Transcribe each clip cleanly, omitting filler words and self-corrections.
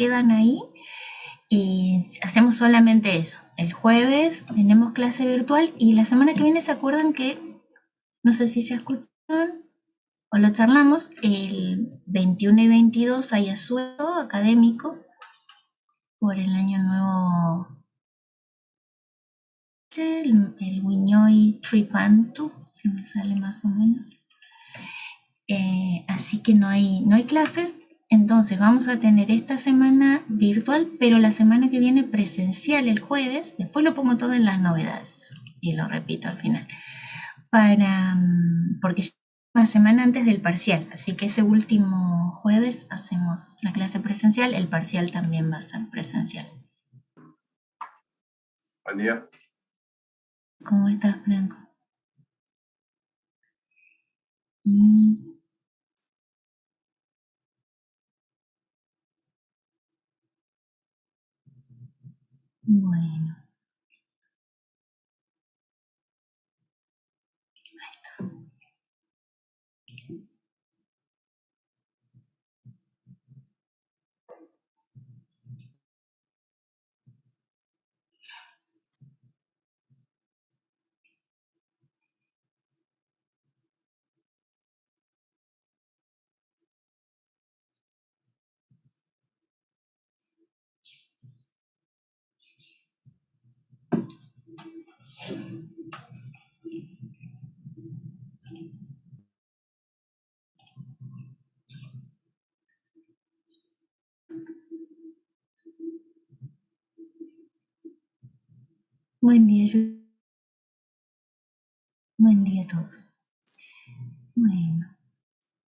quedan ahí y hacemos solamente eso. El jueves tenemos clase virtual y la semana que viene se acuerdan que, no sé si ya escuchan o lo charlamos, el 21 y 22 hay asueto académico por el año nuevo, el Wiñoy Tripantu, si me sale más o menos. Así que no hay clases. Entonces vamos a tener esta semana virtual, pero la semana que viene presencial el jueves. Después lo pongo todo en las novedades eso, y lo repito al final. Porque es una semana antes del parcial, así que ese último jueves hacemos la clase presencial, el parcial también va a ser presencial. Buen día. ¿Cómo estás, Franco? Y bueno, ahí está. Buen día, buen día a todos. Bueno,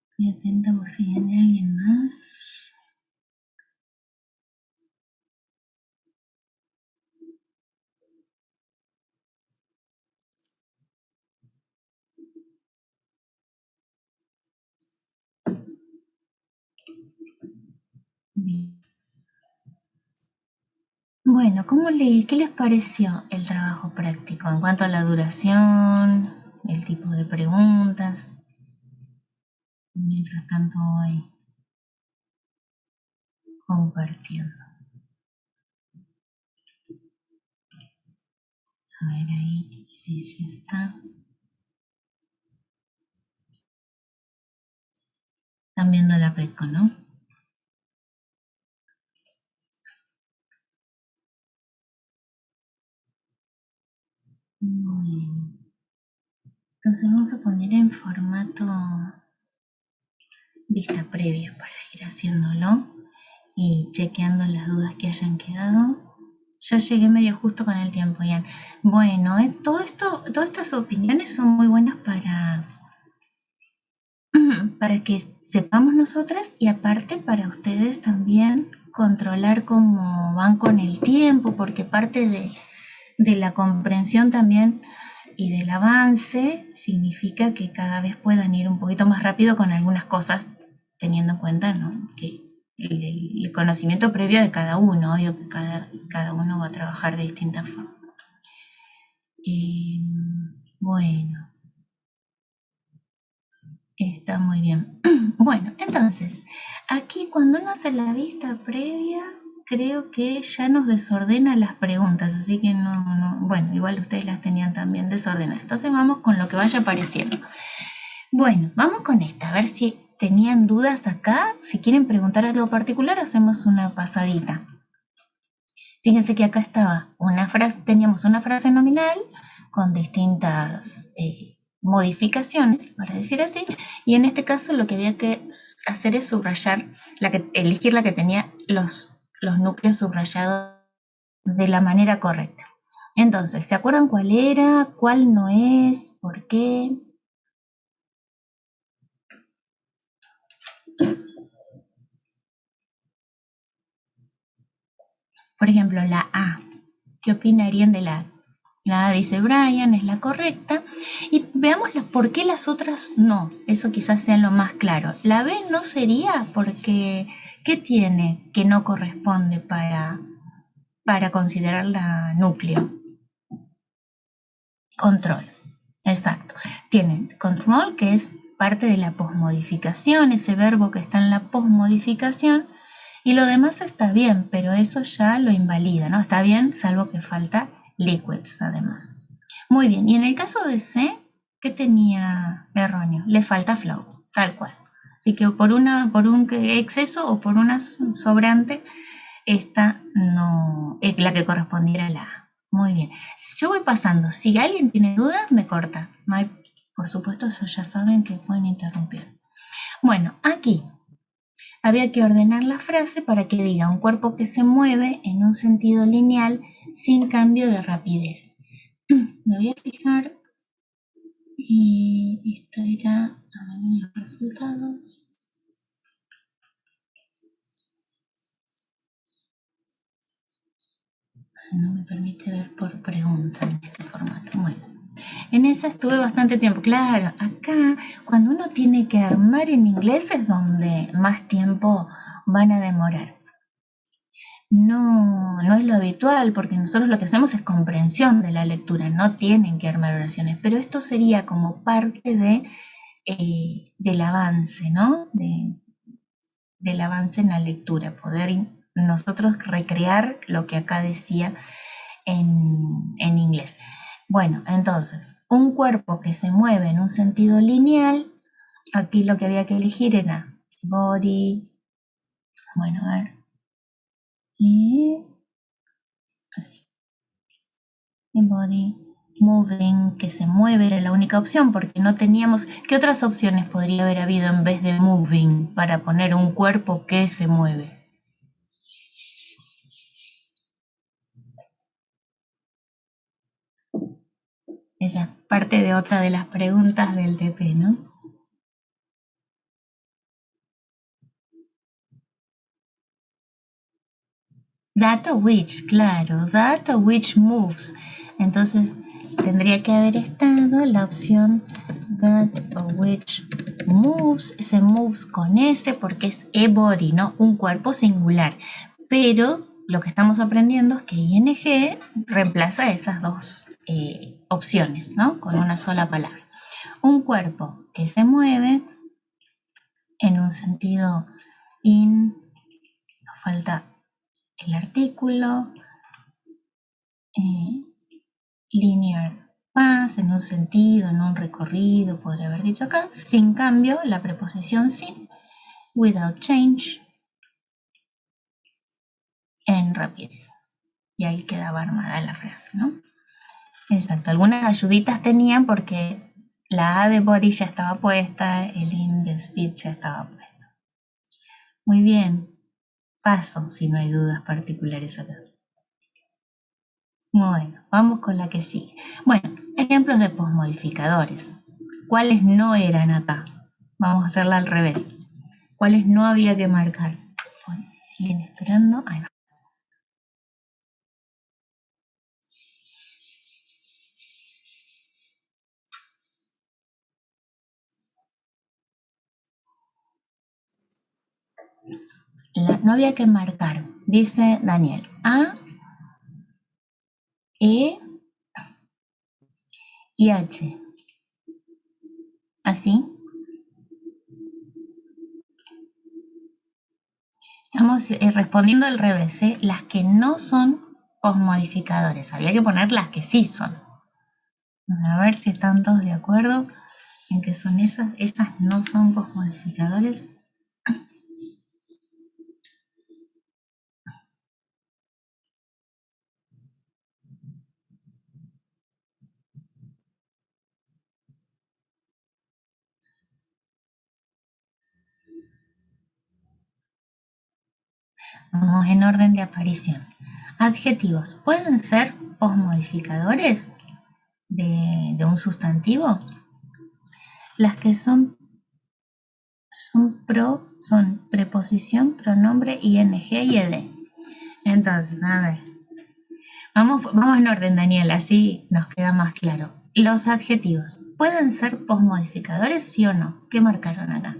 estoy atenta por si viene alguien más. Bien. Bueno, ¿qué les pareció el trabajo práctico en cuanto a la duración, el tipo de preguntas? Mientras tanto voy compartiendo. A ver ahí si ya está. Están viendo la PETCO, ¿no? Muy bien. Entonces vamos a poner en formato vista previa para ir haciéndolo y chequeando las dudas que hayan quedado. Ya llegué medio justo con el tiempo, Ian. Bueno, todas estas opiniones son muy buenas para que sepamos nosotras y aparte para ustedes también controlar cómo van con el tiempo, porque parte de la comprensión también y del avance significa que cada vez puedan ir un poquito más rápido con algunas cosas, teniendo en cuenta, ¿no?, que el conocimiento previo de cada uno, obvio que cada uno va a trabajar de distinta forma. Bueno, está muy bien. Bueno, entonces, aquí cuando uno hace la vista previa, creo que ya nos desordena las preguntas, así que bueno, igual ustedes las tenían también desordenadas. Entonces vamos con lo que vaya apareciendo. Bueno, vamos con esta, a ver si tenían dudas acá. Si quieren preguntar algo particular, hacemos una pasadita. Fíjense que acá estaba teníamos una frase nominal con distintas modificaciones, para decir así, y en este caso lo que había que hacer es subrayar, elegir la que tenía los núcleos subrayados de la manera correcta. Entonces, ¿se acuerdan cuál era? ¿Cuál no es? ¿Por qué? Por ejemplo, la A. ¿Qué opinarían de la A? La A dice Brian, es la correcta. Y veamos por qué las otras no. Eso quizás sea lo más claro. La B no sería porque ¿qué tiene que no corresponde para considerarla núcleo? Control. Exacto. Tienen control, que es parte de la posmodificación, ese verbo que está en la posmodificación, Y lo demás está bien, pero eso ya lo invalida, ¿no? Está bien, salvo que falta liquids, además. Muy bien, y en el caso de C, ¿qué tenía erróneo? Le falta flow, tal cual. Así que por un exceso o por una sobrante, esta no es la que correspondiera a la A. Muy bien. Yo voy pasando. Si alguien tiene dudas, me corta. No hay, por supuesto, eso ya saben que pueden interrumpir. Bueno, aquí había que ordenar la frase para que diga un cuerpo que se mueve en un sentido lineal sin cambio de rapidez. Me voy a fijar y esto irá a ver en los resultados. No me permite ver por pregunta en este formato. Bueno, en esa estuve bastante tiempo. Claro, acá cuando uno tiene que armar en inglés es donde más tiempo van a demorar. No es lo habitual porque nosotros lo que hacemos es comprensión de la lectura, no tienen que armar oraciones, pero esto sería como parte del avance, ¿no? Del avance en la lectura, poder nosotros recrear lo que acá decía en inglés. Bueno, entonces, un cuerpo que se mueve en un sentido lineal, aquí lo que había que elegir era body, bueno, a ver, y así, body, moving, que se mueve, era la única opción porque no teníamos, ¿qué otras opciones podría haber habido en vez de moving para poner un cuerpo que se mueve? Esa es parte de otra de las preguntas del TP, ¿no? That or which, claro, that or which moves. Entonces tendría que haber estado la opción that or which moves, ese moves con S porque es a body, ¿no? Un cuerpo singular. Pero lo que estamos aprendiendo es que ing reemplaza esas dos opciones, ¿no? Con una sola palabra. Un cuerpo que se mueve en un sentido nos falta el artículo, linear path, en un sentido, en un recorrido, podría haber dicho acá, sin cambio, la preposición sin, without change, en rapidez. Y ahí quedaba armada la frase, ¿no? Exacto, algunas ayuditas tenían porque la A de body ya estaba puesta, el in de speed ya estaba puesto. Muy bien, paso si no hay dudas particulares acá. Bueno, vamos con la que sigue. Bueno, ejemplos de posmodificadores. ¿Cuáles no eran acá? Vamos a hacerla al revés. ¿Cuáles no había que marcar? Bueno, bien, esperando. Ahí va. No había que marcar. Dice Daniel. A, E y H. ¿Así? Estamos respondiendo al revés. Las que no son posmodificadores. Había que poner las que sí son. A ver si están todos de acuerdo en que son esas. Esas no son posmodificadores. Vamos en orden de aparición. Adjetivos. ¿Pueden ser posmodificadores de un sustantivo? Las que son son preposición, pronombre, ing y ed. Entonces, a ver. Vamos en orden, Daniel, así nos queda más claro. Los adjetivos. ¿Pueden ser posmodificadores, sí o no? ¿Qué marcaron acá?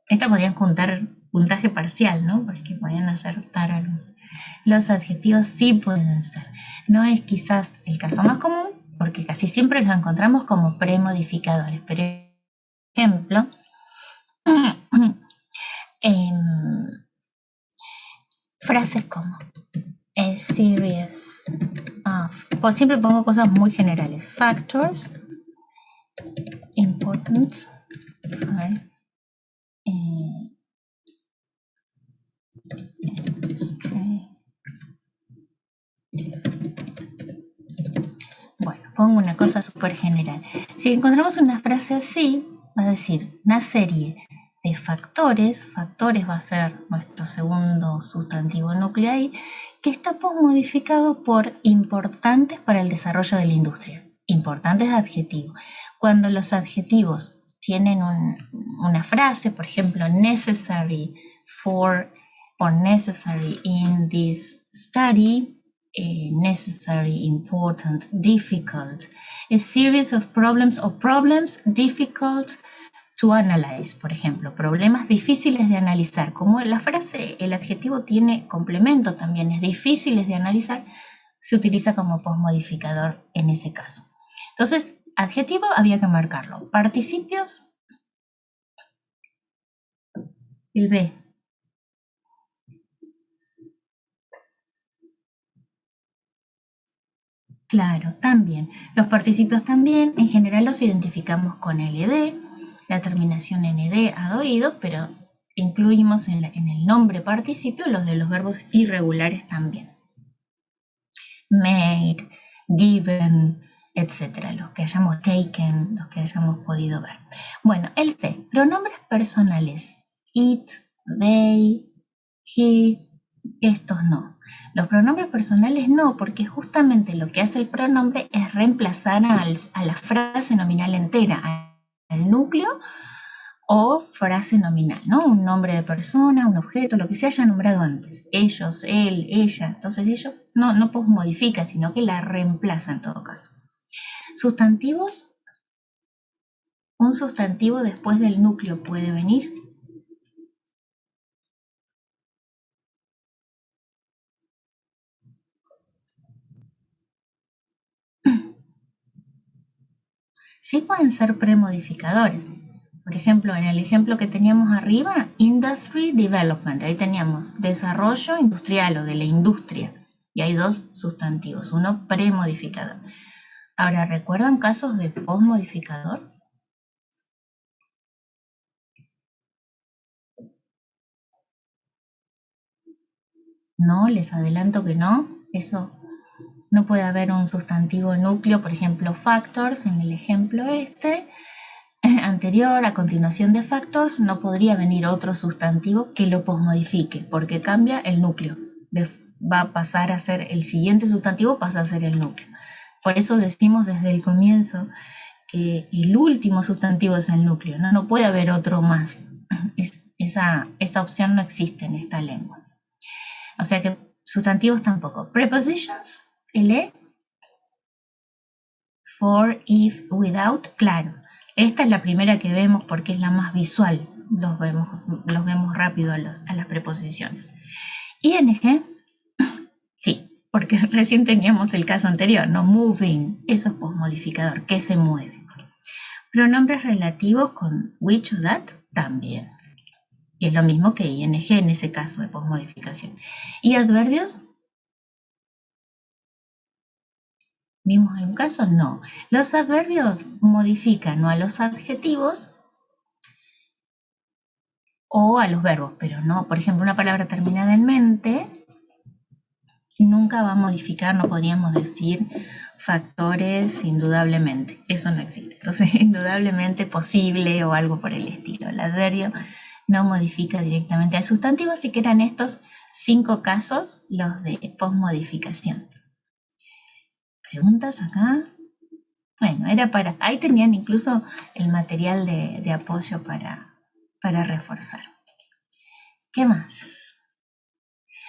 Esta podían juntar puntaje parcial, ¿no? Porque podían acertar algo. Los adjetivos sí pueden ser. No es quizás el caso más común, porque casi siempre los encontramos como premodificadores. Pero, por ejemplo, Frases como a series of, pues siempre pongo cosas muy generales. Factors important for industry. Bueno, pongo una cosa súper general. Si encontramos una frase así, va a decir una serie de factores, factores va a ser nuestro segundo sustantivo núcleo ahí, que está posmodificado por importantes para el desarrollo de la industria. Importantes adjetivos. Cuando los adjetivos tienen una frase, por ejemplo, necessary for or necessary in this study, necessary, important, difficult, a series of problems or problems difficult to analyze, por ejemplo, problemas difíciles de analizar. Como la frase, el adjetivo tiene complemento también, es difíciles de analizar, se utiliza como posmodificador en ese caso. Entonces, adjetivo había que marcarlo. Participios, el B. Claro, también. Los participios también, en general los identificamos con ed, la terminación en ed ad oído, pero incluimos en el nombre participio los de los verbos irregulares también. Made, given, etcétera, los que hayamos taken, los que hayamos podido ver. Bueno, el C, pronombres personales. It, they, he, estos no. Los pronombres personales no, porque justamente lo que hace el pronombre es reemplazar a la frase nominal entera, al núcleo o frase nominal, ¿no? Un nombre de persona, un objeto, lo que se haya nombrado antes. Ellos, él, ella. Entonces ellos no modifica, sino que la reemplaza en todo caso. Sustantivos. Un sustantivo después del núcleo puede venir. Sí pueden ser premodificadores. Por ejemplo, en el ejemplo que teníamos arriba, Industry Development, ahí teníamos desarrollo industrial o de la industria. Y hay dos sustantivos, uno premodificador. Ahora, ¿recuerdan casos de postmodificador? No, les adelanto que no. Eso no puede haber un sustantivo núcleo, por ejemplo, factors, en el ejemplo este, anterior, a continuación de factors, no podría venir otro sustantivo que lo posmodifique, porque cambia el núcleo. Va a pasar a ser el siguiente sustantivo, pasa a ser el núcleo. Por eso decimos desde el comienzo que el último sustantivo es el núcleo, no puede haber otro más. Esa opción no existe en esta lengua. O sea que sustantivos tampoco. Prepositions, el for, if, without, claro. Esta es la primera que vemos porque es la más visual. Los vemos rápido a las preposiciones. ING, sí, porque recién teníamos el caso anterior, ¿no? Moving, eso es posmodificador, que se mueve. Pronombres relativos con which o that, también. Y es lo mismo que ING en ese caso de posmodificación. ¿Y adverbios? ¿Vimos algún caso? No. Los adverbios modifican o a los adjetivos o a los verbos, pero no, por ejemplo, una palabra terminada en mente nunca va a modificar, no podríamos decir factores indudablemente, eso no existe. Entonces, indudablemente posible o algo por el estilo. El adverbio no modifica directamente al sustantivo, así que eran estos 5 casos los de posmodificación. ¿Preguntas acá? Bueno, ahí tenían incluso el material de apoyo para reforzar. ¿Qué más?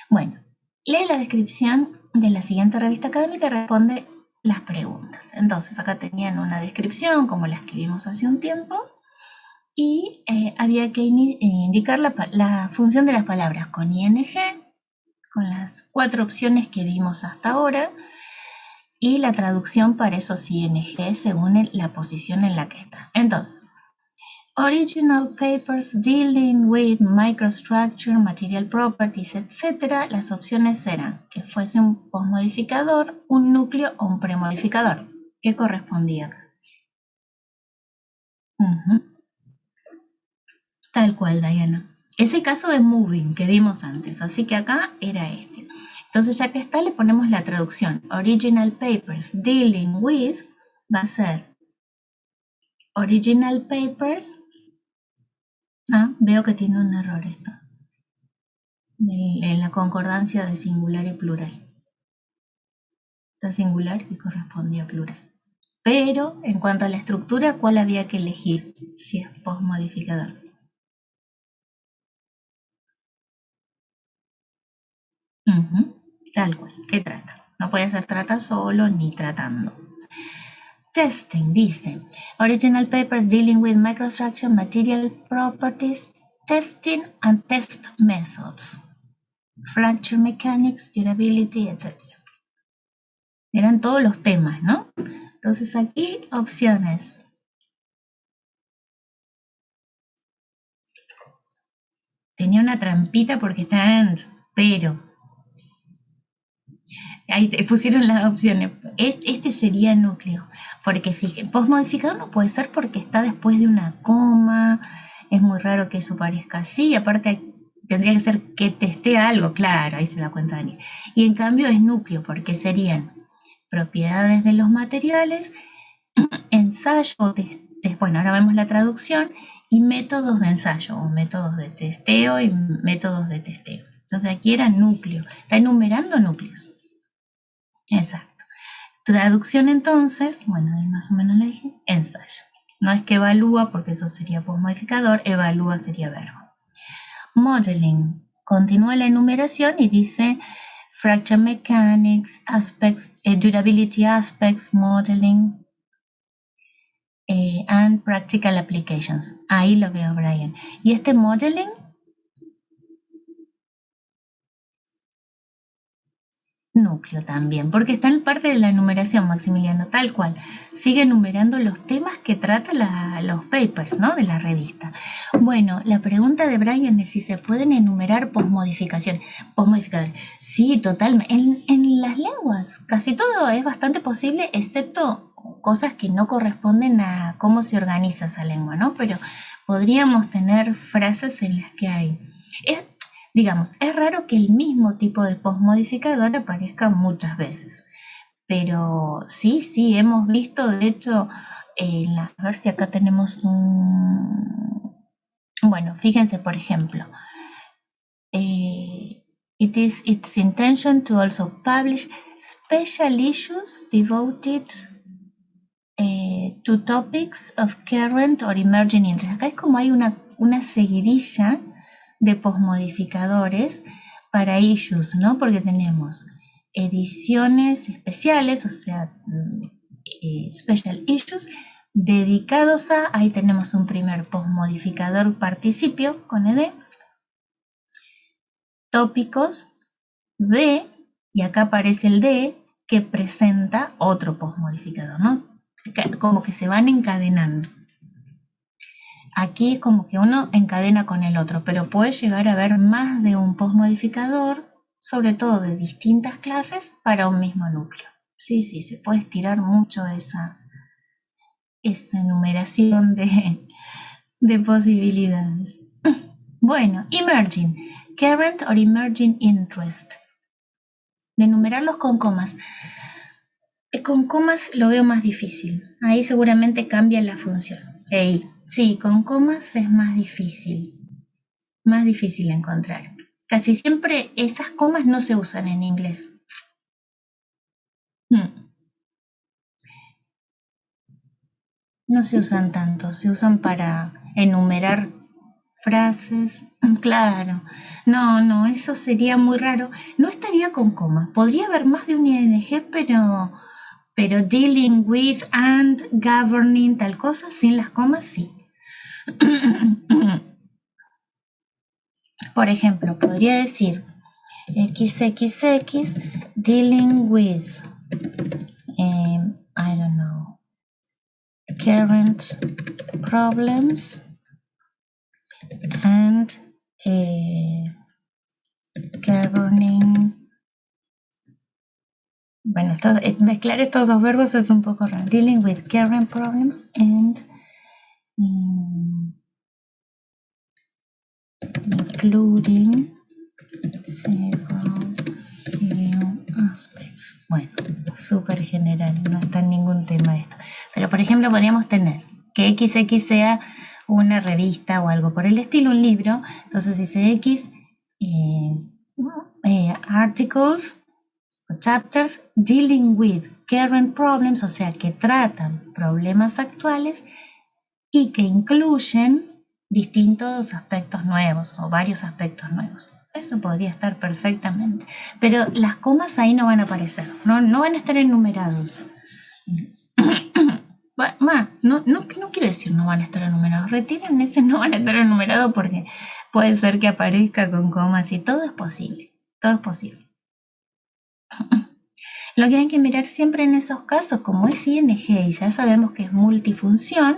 Bueno, lee la descripción de la siguiente revista académica y responde las preguntas. Entonces, acá tenían una descripción como las que vimos hace un tiempo y había que indicar la función de las palabras con ing, con las 4 opciones que vimos hasta ahora, y la traducción para esos ing según la posición en la que está. Entonces, Original papers dealing with microstructure, material properties, etc. Las opciones eran que fuese un postmodificador, un núcleo o un premodificador. ¿Qué correspondía acá? Tal cual, Diana. Es el caso de moving que vimos antes, así que acá era este. Entonces, ya que está, le ponemos la traducción. Original papers dealing with va a ser original papers. Veo que tiene un error esto. En la concordancia de singular y plural. Está singular y correspondía a plural. Pero, en cuanto a la estructura, ¿cuál había que elegir si es postmodificador? Tal cual. ¿Qué trata? No puede ser trata solo ni tratando. Testing dice, original papers dealing with microstructure, material properties, testing and test methods, fracture mechanics, durability, etc. Eran todos los temas, ¿no? Entonces aquí opciones. Tenía una trampita porque está en, pero ahí te pusieron las opciones. Este sería núcleo, porque fíjense, postmodificador no puede ser porque está después de una coma, es muy raro que eso parezca así, aparte tendría que ser que teste algo, claro, ahí se da cuenta Daniel. Y en cambio es núcleo, porque serían propiedades de los materiales, ensayo, bueno, ahora vemos la traducción, y métodos de ensayo, o métodos de testeo y métodos de testeo. Entonces aquí era núcleo, está enumerando núcleos. Exacto. Traducción entonces, bueno, ahí más o menos le dije, ensayo. No es que evalúa, porque eso sería postmodificador, evalúa sería verbo. Modeling. Continúa la enumeración y dice fracture mechanics, aspects, durability aspects, modeling and practical applications. Ahí lo veo, Brian. Y este modeling núcleo también, porque está en parte de la enumeración, Maximiliano, tal cual. Sigue enumerando los temas que trata los papers, ¿no? De la revista. Bueno, la pregunta de Brian es si se pueden enumerar postmodificadores. Sí, totalmente. En las lenguas casi todo es bastante posible, excepto cosas que no corresponden a cómo se organiza esa lengua, ¿no? Pero podríamos tener frases en las que hay... Digamos, es raro que el mismo tipo de postmodificador aparezca muchas veces, pero sí, hemos visto, de hecho, a ver si acá tenemos un... Bueno, fíjense, por ejemplo, it is its intention to also publish special issues devoted to topics of current or emerging interest. Acá es como hay una seguidilla de postmodificadores para issues, ¿no? Porque tenemos ediciones especiales, o sea, special issues, dedicados a, ahí tenemos un primer postmodificador participio con ed, tópicos de, y acá aparece el de, que presenta otro postmodificador, ¿no? Como que se van encadenando. Aquí es como que uno encadena con el otro, pero puede llegar a haber más de un postmodificador, sobre todo de distintas clases, para un mismo núcleo. Sí, se puede estirar mucho esa enumeración de posibilidades. Bueno, emerging, current or emerging interest. De enumerarlos con comas. Con comas lo veo más difícil. Ahí seguramente cambia la función. Sí, con comas es más difícil encontrar. Casi siempre esas comas no se usan en inglés. No se usan tanto, se usan para enumerar frases. Claro, no, eso sería muy raro. No estaría con comas. Podría haber más de un ing, pero dealing with and governing tal cosa, sin las comas, sí. Por ejemplo, podría decir XXX dealing with, I don't know, current problems and governing. Bueno, mezclar estos dos verbos es un poco raro. Dealing with current problems and including several new aspects. Bueno, súper general, no está en ningún tema esto. Pero, por ejemplo, podríamos tener que XX sea una revista o algo por el estilo, un libro. Entonces dice X, articles, chapters dealing with current problems, o sea, que tratan problemas actuales y que incluyen distintos aspectos nuevos o varios aspectos nuevos. Eso podría estar perfectamente. Pero las comas ahí no van a aparecer, no van a estar enumerados. No quiero decir no van a estar enumerados. Retiren ese no van a estar enumerados porque puede ser que aparezca con comas y todo es posible. Todo es posible. Lo que hay que mirar siempre en esos casos, como es ING y ya sabemos que es multifunción,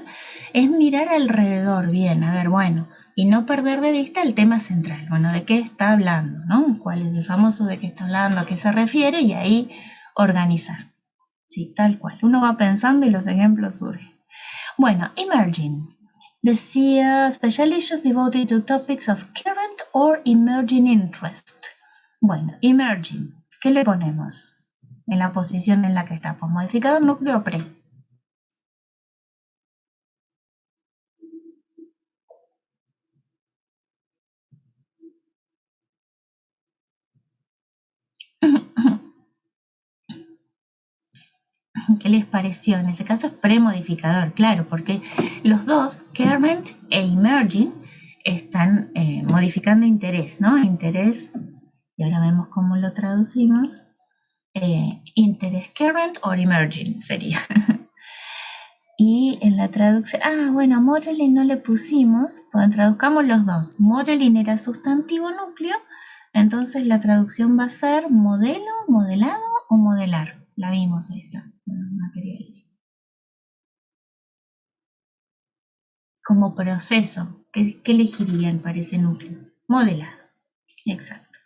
es mirar alrededor bien, a ver, bueno, y no perder de vista el tema central, bueno, de qué está hablando, ¿no? ¿Cuál es el famoso de qué está hablando, a qué se refiere? Y ahí organizar. Sí, tal cual. Uno va pensando y los ejemplos surgen. Bueno, emerging. Decía, special issues devoted to topics of current or emerging interest. Bueno, emerging. ¿Qué le ponemos? En la posición en la que está, pues modificador núcleo pre. ¿Qué les pareció? En ese caso es premodificador, claro, porque los dos, current e emerging, están modificando interés, ¿no? Interés, y ahora vemos cómo lo traducimos. Interés current or emerging sería. Y en la traducción, bueno, modeling no le pusimos, pues traduzcamos los dos. Modeling era sustantivo núcleo, entonces la traducción va a ser modelo, modelado o modelar. La vimos esta, en los materiales. Como proceso, ¿qué elegirían para ese núcleo? Modelado, exacto.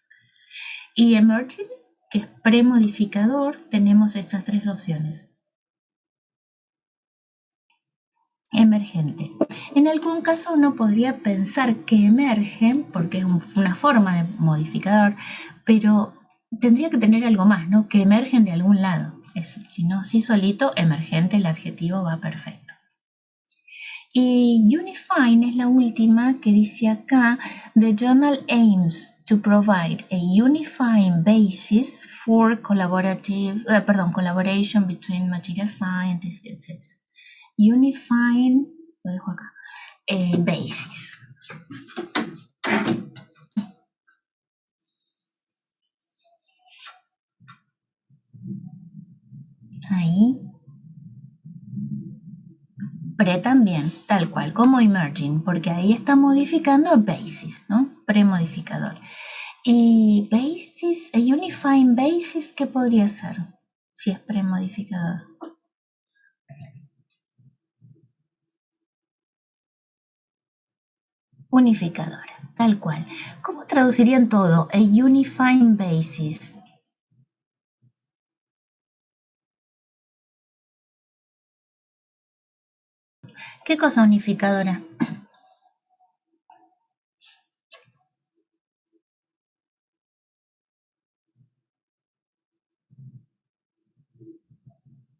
Y emerging, que es premodificador, tenemos estas tres opciones. Emergente. En algún caso uno podría pensar que emergen, porque es una forma de modificador, pero tendría que tener algo más, ¿no? Que emergen de algún lado. Eso, si no, sí solito, emergente, el adjetivo va perfecto. Y unifying es la última que dice acá, the journal aims to provide a unifying basis for collaboration between material scientists, etc. Unifying, lo dejo acá, basis. Ahí. Pre también, tal cual, como emerging, porque ahí está modificando basis, ¿no? Premodificador. Y basis, a unifying basis, ¿qué podría ser? Si es premodificador. Unificadora, tal cual. ¿Cómo traducirían todo? A unifying basis. ¿Qué cosa unificadora?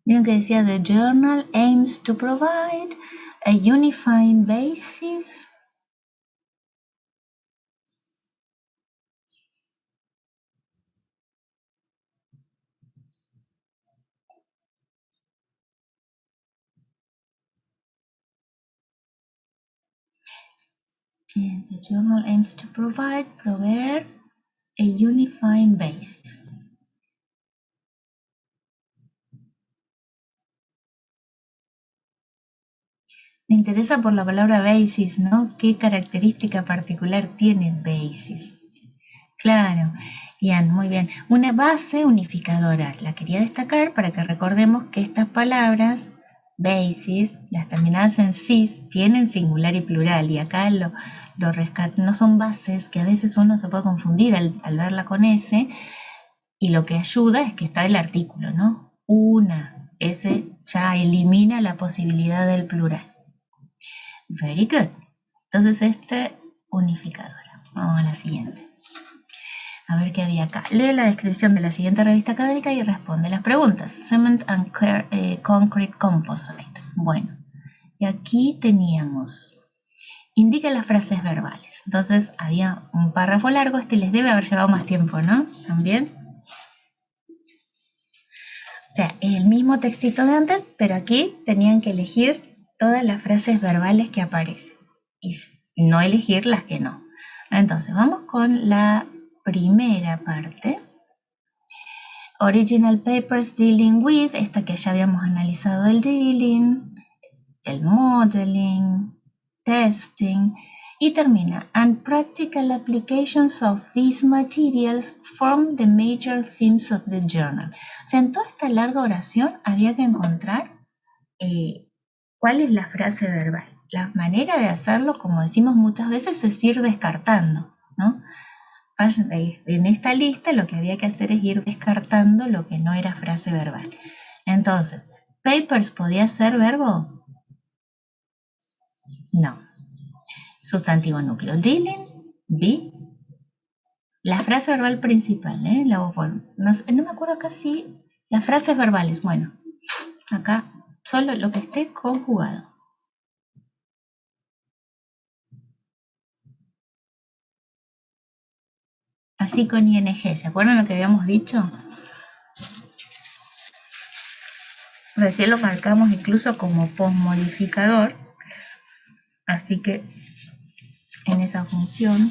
Vieron que decía the journal aims to provide a unifying basis. The journal aims to proveer a unifying basis. Me interesa por la palabra basis, ¿no? ¿Qué característica particular tiene basis? Claro, Ian, muy bien. Una base unificadora. La quería destacar para que recordemos que estas palabras bases, las terminadas en cis tienen singular y plural, y acá lo no son bases, que a veces uno se puede confundir al verla con S, y lo que ayuda es que está el artículo, ¿no? Una, ese ya elimina la posibilidad del plural. Very good. Entonces unificadora. Vamos a la siguiente. A ver qué había acá. Lee la descripción de la siguiente revista académica y responde las preguntas. Cement and Concrete Composites. Bueno, y aquí teníamos, indica las frases verbales. Entonces había un párrafo largo, les debe haber llevado más tiempo, ¿no? También. O sea, es el mismo textito de antes, pero aquí tenían que elegir todas las frases verbales que aparecen y no elegir las que no. Entonces, vamos con la primera parte. Original papers dealing with, esta que ya habíamos analizado, el dealing, el modeling, testing, y termina, and practical applications of these materials form the major themes of the journal. O sea, en toda esta larga oración había que encontrar cuál es la frase verbal. La manera de hacerlo, como decimos muchas veces, es ir descartando, ¿no? En esta lista lo que había que hacer es ir descartando lo que no era frase verbal. Entonces, papers podía ser verbo. No. Sustantivo núcleo. Dealing, be. La frase verbal principal, no me acuerdo casi. Las frases verbales, bueno, acá solo lo que esté conjugado. Así con ing, ¿se acuerdan lo que habíamos dicho? Recién lo marcamos incluso como postmodificador, así que en esa función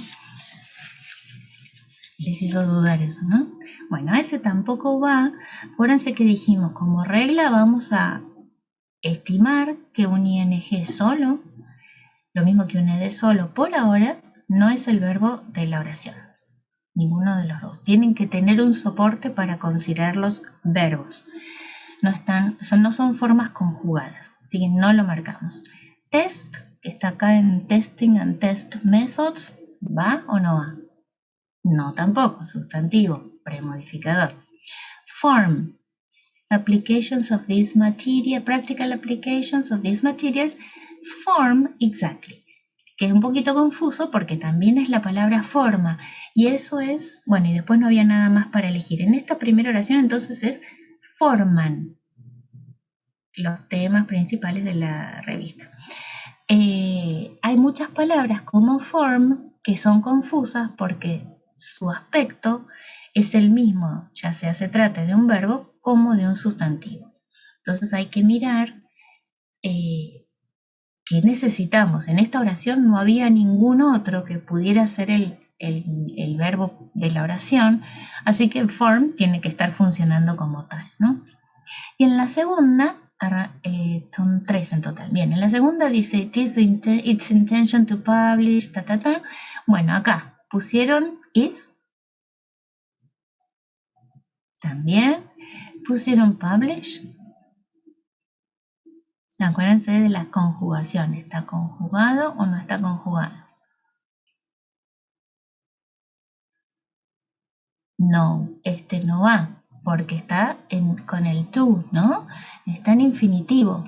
les hizo dudar eso, ¿no? Bueno, ese tampoco va. Acuérdense que dijimos, como regla vamos a estimar que un ing solo, lo mismo que un ed solo por ahora, no es el verbo de la oración. Ninguno de los dos. Tienen que tener un soporte para considerarlos verbos. No son formas conjugadas, así que no lo marcamos. Test, que está acá en Testing and Test Methods, ¿va o no va? No, tampoco, sustantivo, premodificador. Form, applications of this material, practical applications of these materials, form exactly, que es un poquito confuso porque también es la palabra forma, y eso es, bueno, y después no había nada más para elegir. En esta primera oración entonces es forman los temas principales de la revista. Hay muchas palabras como form que son confusas porque su aspecto es el mismo, ya sea se trate de un verbo como de un sustantivo. Entonces hay que mirar qué necesitamos. En esta oración no había ningún otro que pudiera ser el verbo de la oración, así que form tiene que estar funcionando como tal, ¿no? Y en la segunda, son 3 en total. Bien, en la segunda dice, its intention to publish, Bueno, acá pusieron is. También pusieron publish. Acuérdense de las conjugaciones. ¿Está conjugado o no está conjugado? No, no va, porque está con el to, ¿no? Está en infinitivo.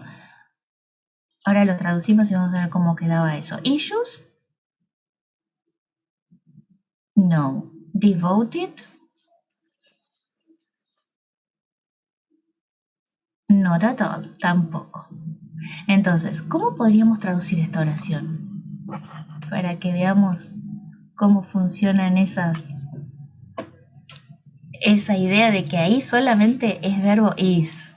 Ahora lo traducimos y vamos a ver cómo quedaba eso. Issues. No. Devoted. Not at all, tampoco. Entonces, ¿cómo podríamos traducir esta oración? Para que veamos cómo funcionan esa idea de que ahí solamente es verbo is.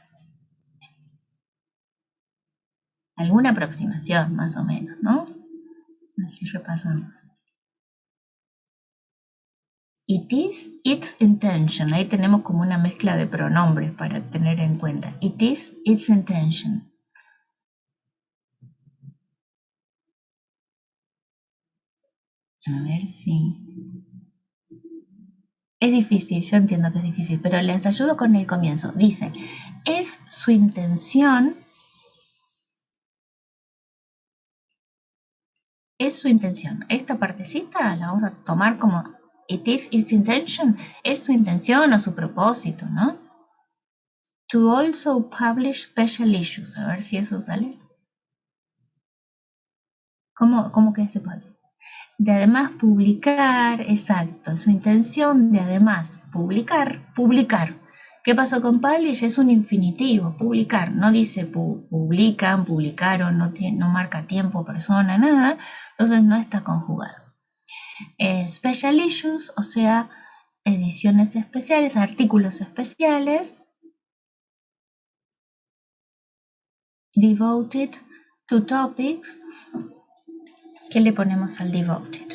Alguna aproximación, más o menos, ¿no? Así repasamos. It is its intention. Ahí tenemos como una mezcla de pronombres para tener en cuenta. It is its intention. A ver si... Es difícil, yo entiendo que es difícil, pero les ayudo con el comienzo. Dice, es su intención es su intención. Esta partecita la vamos a tomar como it is its intention, es su intención o su propósito, ¿no? To also publish special issues, a ver si eso sale. ¿Cómo que se puede? De además publicar, exacto, su intención de además publicar. ¿Qué pasó con publish? Es un infinitivo, publicar, no dice publican, publicaron, no marca tiempo, persona, nada, entonces no está conjugado. Special issues, o sea, ediciones especiales, artículos especiales, devoted to topics. ¿Qué le ponemos al devoted?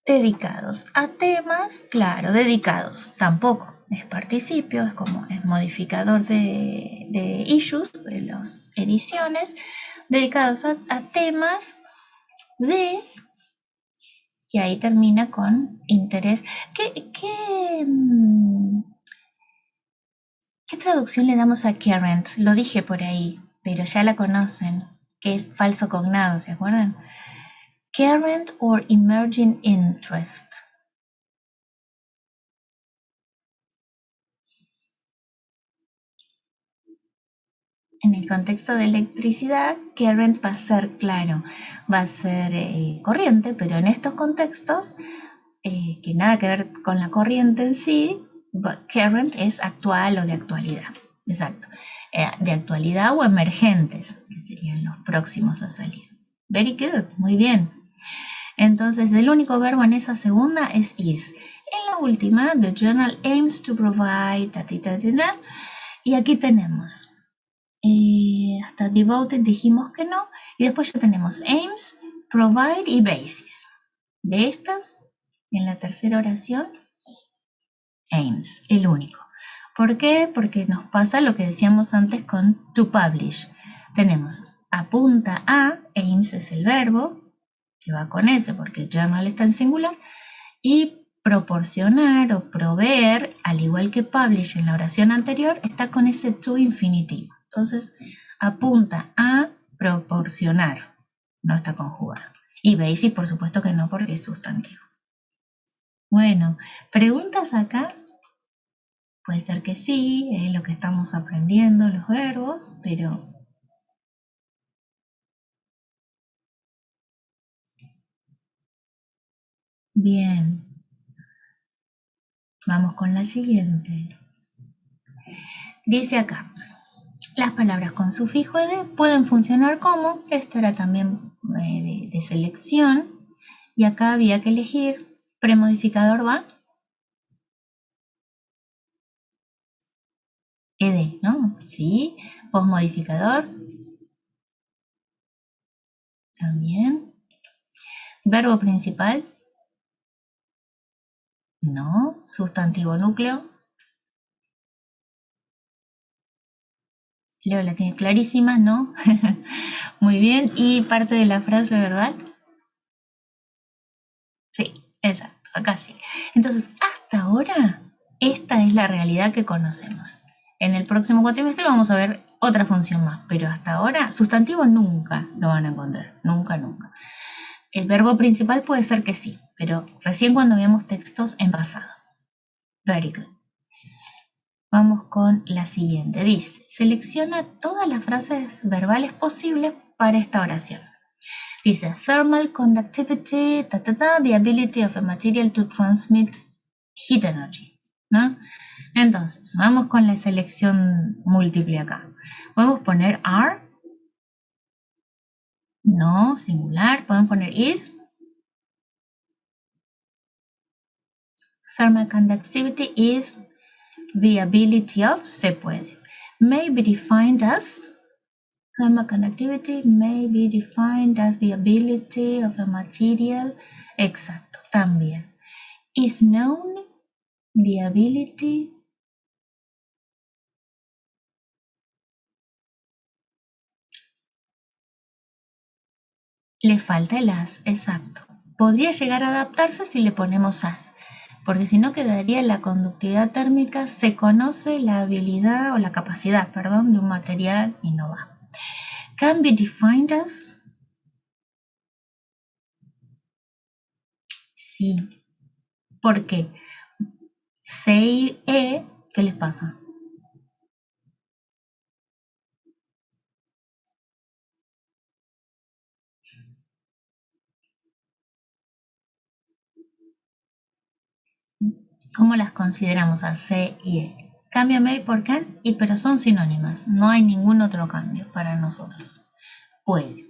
Dedicados a temas, claro, dedicados tampoco. Es participio, es modificador de issues, de las ediciones, dedicados a temas de, y ahí termina con interés. ¿Qué traducción le damos a current? Lo dije por ahí, pero ya la conocen, que es falso cognado, ¿se acuerdan? Current or emerging interest. En el contexto de electricidad, current va a ser, claro, va a ser corriente, pero en estos contextos, que nada que ver con la corriente en sí, current es actual o de actualidad, exacto, de actualidad o emergentes, que serían los próximos a salir. Very good, muy bien. Entonces, el único verbo en esa segunda es is. En la última, the journal aims to provide, y aquí tenemos hasta devoted dijimos que no, y después ya tenemos aims, provide y basis. De estas, en la tercera oración, aims, el único. ¿Por qué? Porque nos pasa lo que decíamos antes con to publish. Tenemos apunta a, aims es el verbo, que va con ese porque journal está en singular, y proporcionar o proveer, al igual que publish en la oración anterior, está con ese to infinitivo. Entonces, apunta a proporcionar, no está conjugado. Y basis, por supuesto que no, porque es sustantivo. Bueno, ¿preguntas acá? Puede ser que sí, es lo que estamos aprendiendo, los verbos, pero... Bien, vamos con la siguiente. Dice acá, las palabras con sufijo ed pueden funcionar como, esta era también de selección, y acá había que elegir, premodificador va, ed, ¿no? Sí, posmodificador, también, verbo principal, no, sustantivo núcleo, Leo la tiene clarísima, ¿no? Muy bien, y parte de la frase verbal, sí, exacto, acá sí. Entonces, hasta ahora, esta es la realidad que conocemos. En el próximo cuatrimestre vamos a ver otra función más, pero hasta ahora, sustantivo nunca lo van a encontrar, nunca, nunca. El verbo principal puede ser que sí, pero recién cuando veamos textos en pasado. Very good. Vamos con la siguiente. Dice, selecciona todas las frases verbales posibles para esta oración. Dice, thermal conductivity, the ability of a material to transmit heat energy, ¿no? Entonces, vamos con la selección múltiple acá. Podemos poner are, no, singular. Podemos poner is. Thermal conductivity is the ability of, se puede. May be defined as, thermal conductivity may be defined as the ability of a material, exacto, también. Is known, the ability, le falta el as, exacto. Podría llegar a adaptarse si le ponemos as, porque si no quedaría la conductividad térmica, se conoce la habilidad o la capacidad, perdón, de un material y no va. Can be defined as. Sí. ¿Por qué? C y E, ¿qué les pasa? ¿Cómo las consideramos a C y E? Cámbiame por can, pero son sinónimas. No hay ningún otro cambio para nosotros. Puede.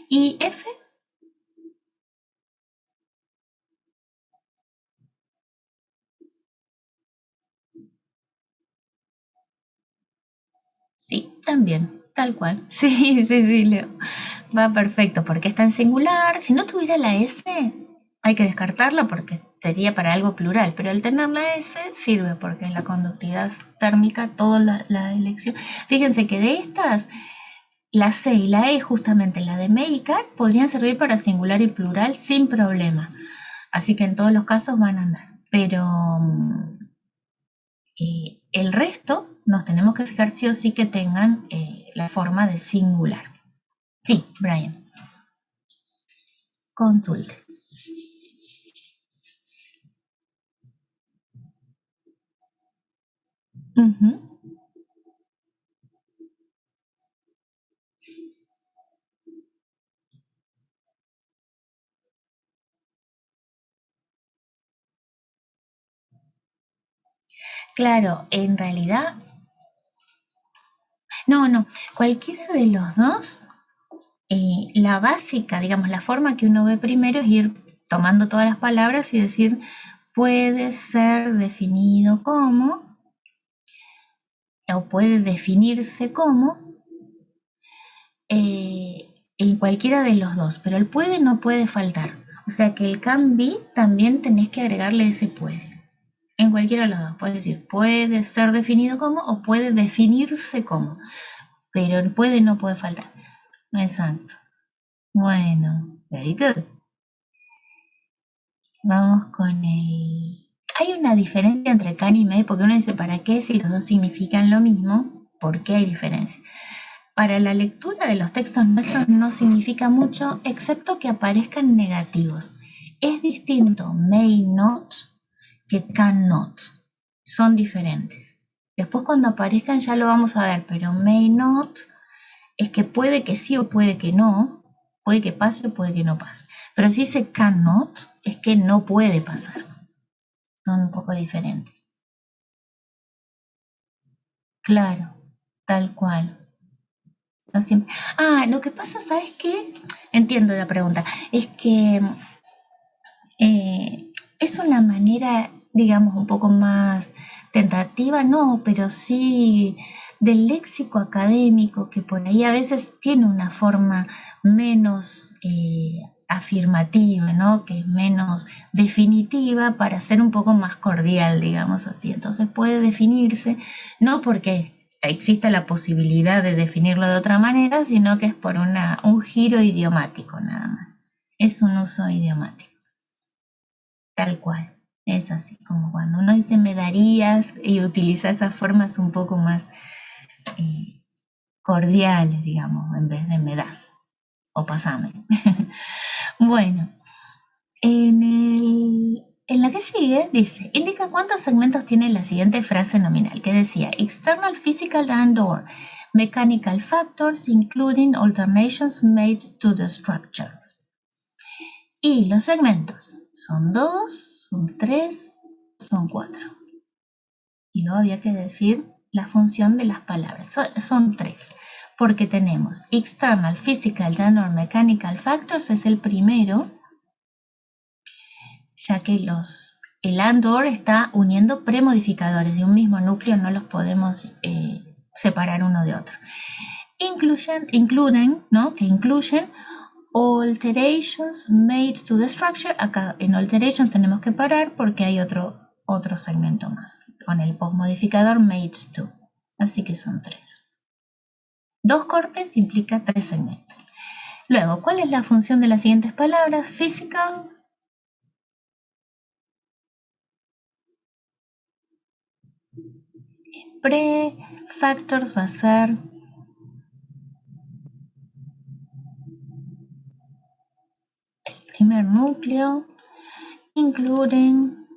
¿Y F? Sí, también, tal cual. Sí, Leo. Va perfecto, porque está en singular. Si no tuviera la S, hay que descartarla porque sería para algo plural, pero al tener la S sirve porque en la conductividad térmica toda la elección. Fíjense que de estas, la C y la E, justamente la de medical, podrían servir para singular y plural sin problema. Así que en todos los casos van a andar. Pero el resto nos tenemos que fijar sí o sí que tengan la forma de singular. Sí, Brian, consulte. Ujú. Claro, en realidad, no, cualquiera de los dos, la básica, digamos, la forma que uno ve primero es ir tomando todas las palabras y decir, puede ser definido como, o puede definirse como, en cualquiera de los dos, pero el puede no puede faltar. O sea que el can be también tenés que agregarle ese puede. En cualquiera de los dos, puedes decir, puede ser definido como o puede definirse como, pero el puede no puede faltar. Exacto. Bueno, very good. Vamos con el... Hay una diferencia entre can y may, porque uno dice, ¿para qué si los dos significan lo mismo? ¿Por qué hay diferencia? Para la lectura de los textos nuestros no significa mucho, excepto que aparezcan negativos. Es distinto may not que cannot. Son diferentes. Después cuando aparezcan ya lo vamos a ver, pero may not es que puede que sí o puede que no, puede que pase o puede que no pase. Pero si dice cannot es que no puede pasar. Son un poco diferentes. Claro, tal cual. No siempre. Lo que pasa, ¿sabes qué? Entiendo la pregunta. Es que es una manera, digamos, un poco más tentativa, no, pero sí del léxico académico que por ahí a veces tiene una forma menos afirmativa, ¿no? Que es menos definitiva para ser un poco más cordial, digamos así. Entonces puede definirse, no porque exista la posibilidad de definirlo de otra manera, sino que es por un giro idiomático nada más. Es un uso idiomático. Tal cual, es así, como cuando uno dice me darías y utiliza esas formas un poco más cordiales, digamos, en vez de me das o pasame. Bueno, en la que sigue dice, indica cuántos segmentos tiene la siguiente frase nominal, que decía, external physical and or mechanical factors including alternations made to the structure. Y los segmentos son 2, son 3, son 4. Y luego había que decir la función de las palabras. Son 3, porque tenemos external, physical, and mechanical factors, es el primero, ya que el and or está uniendo premodificadores de un mismo núcleo, no los podemos separar uno de otro. Includen, ¿no? Que incluyen alterations made to the structure. Acá en alterations tenemos que parar porque hay otro segmento más con el postmodificador made to. Así que son 3. 2 cortes implica 3 segmentos. Luego, ¿cuál es la función de las siguientes palabras? Physical, Prefactors va a ser el primer núcleo, including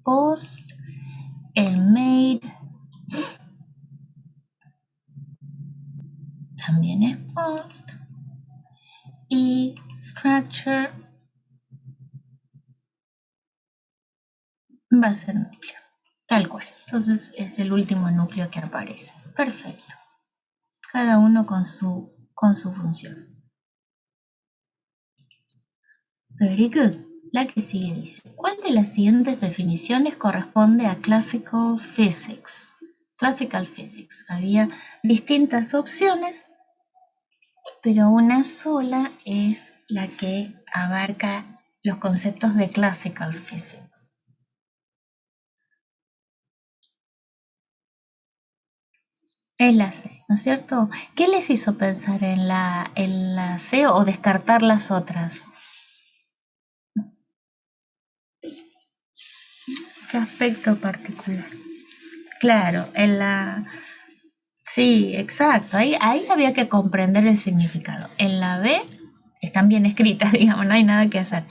post, el made también es post, y structure va a ser núcleo, tal cual. Entonces es el último núcleo que aparece. Perfecto. Cada uno con su función. Very good. La que sigue dice, ¿cuál de las siguientes definiciones corresponde a Classical Physics? Classical Physics. Había distintas opciones, pero una sola es la que abarca los conceptos de Classical Physics. Es la C, ¿no es cierto? ¿Qué les hizo pensar en la C o descartar las otras? ¿Qué aspecto particular? Claro, en la... Sí, exacto. Ahí había que comprender el significado. En la B están bien escritas, digamos, no hay nada que hacer.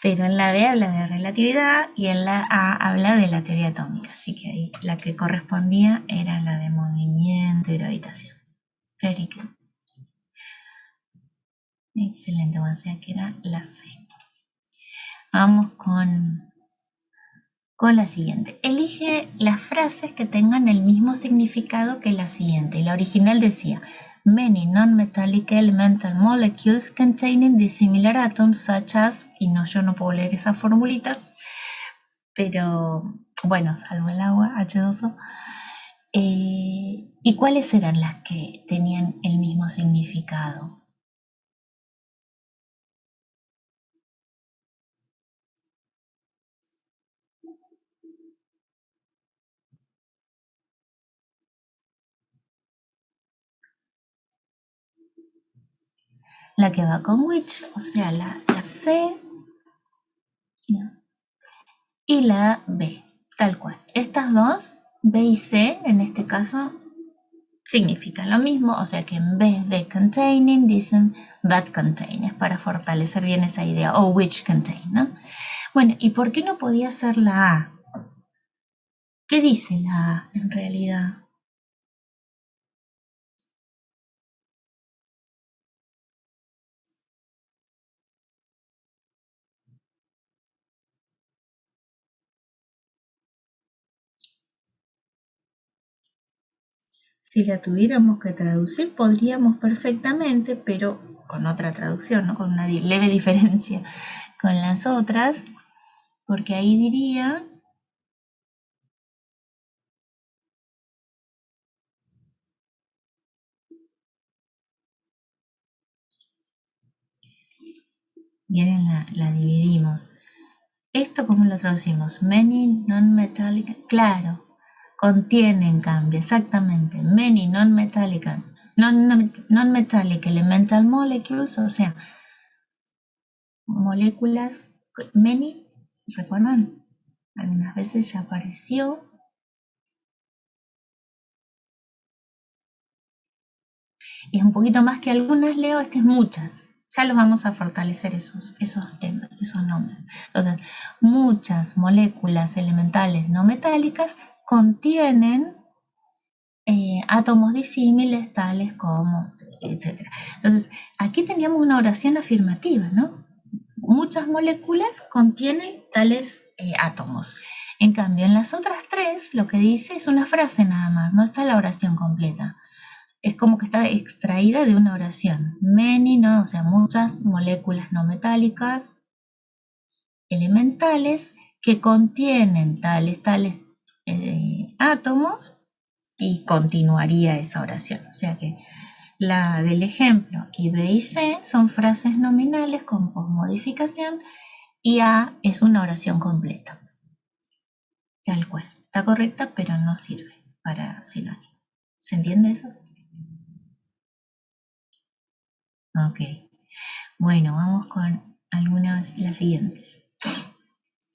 Pero en la B habla de relatividad y en la A habla de la teoría atómica. Así que ahí la que correspondía era la de movimiento y gravitación. Very good. Excelente, o sea que era la C. Vamos con la siguiente. Elige las frases que tengan el mismo significado que la siguiente. Y la original decía, many non-metallic elemental molecules containing dissimilar atoms such as, y no, yo no puedo leer esas formulitas, pero bueno, salvo el agua, H2O. ¿Y cuáles eran las que tenían el mismo significado? La que va con which, o sea, la C, no, y la B, tal cual. Estas dos, B y C, en este caso, significan lo mismo, o sea que en vez de containing dicen that contain, es para fortalecer bien esa idea, o which contain, ¿no? Bueno, ¿y por qué no podía ser la A? ¿Qué dice la A en realidad? Si la tuviéramos que traducir, podríamos perfectamente, pero con otra traducción, ¿no? Con una leve diferencia con las otras, porque ahí diría, miren, la dividimos. ¿Esto cómo lo traducimos? Many non-metallic, claro, contienen, cambia, exactamente. Many non-metallic, non-metallic elemental molecules, o sea, moléculas, many, ¿recuerdan? Algunas veces ya apareció. Es un poquito más que algunas, Leo, este es muchas. Ya los vamos a fortalecer esos temas, esos nombres. Entonces, muchas moléculas elementales no metálicas contienen átomos disímiles tales como, etcétera. Entonces, aquí teníamos una oración afirmativa, ¿no? Muchas moléculas contienen tales átomos. En cambio, en las otras tres, lo que dice es una frase nada más, no está la oración completa. Es como que está extraída de una oración. Many, ¿no? O sea, muchas moléculas no metálicas elementales que contienen tales átomos y continuaría esa oración. O sea que la del ejemplo y B y C son frases nominales con posmodificación y A es una oración completa. Tal cual. Está correcta, pero no sirve para sinónimo. ¿Se entiende eso? Ok. Bueno, vamos con algunas, las siguientes.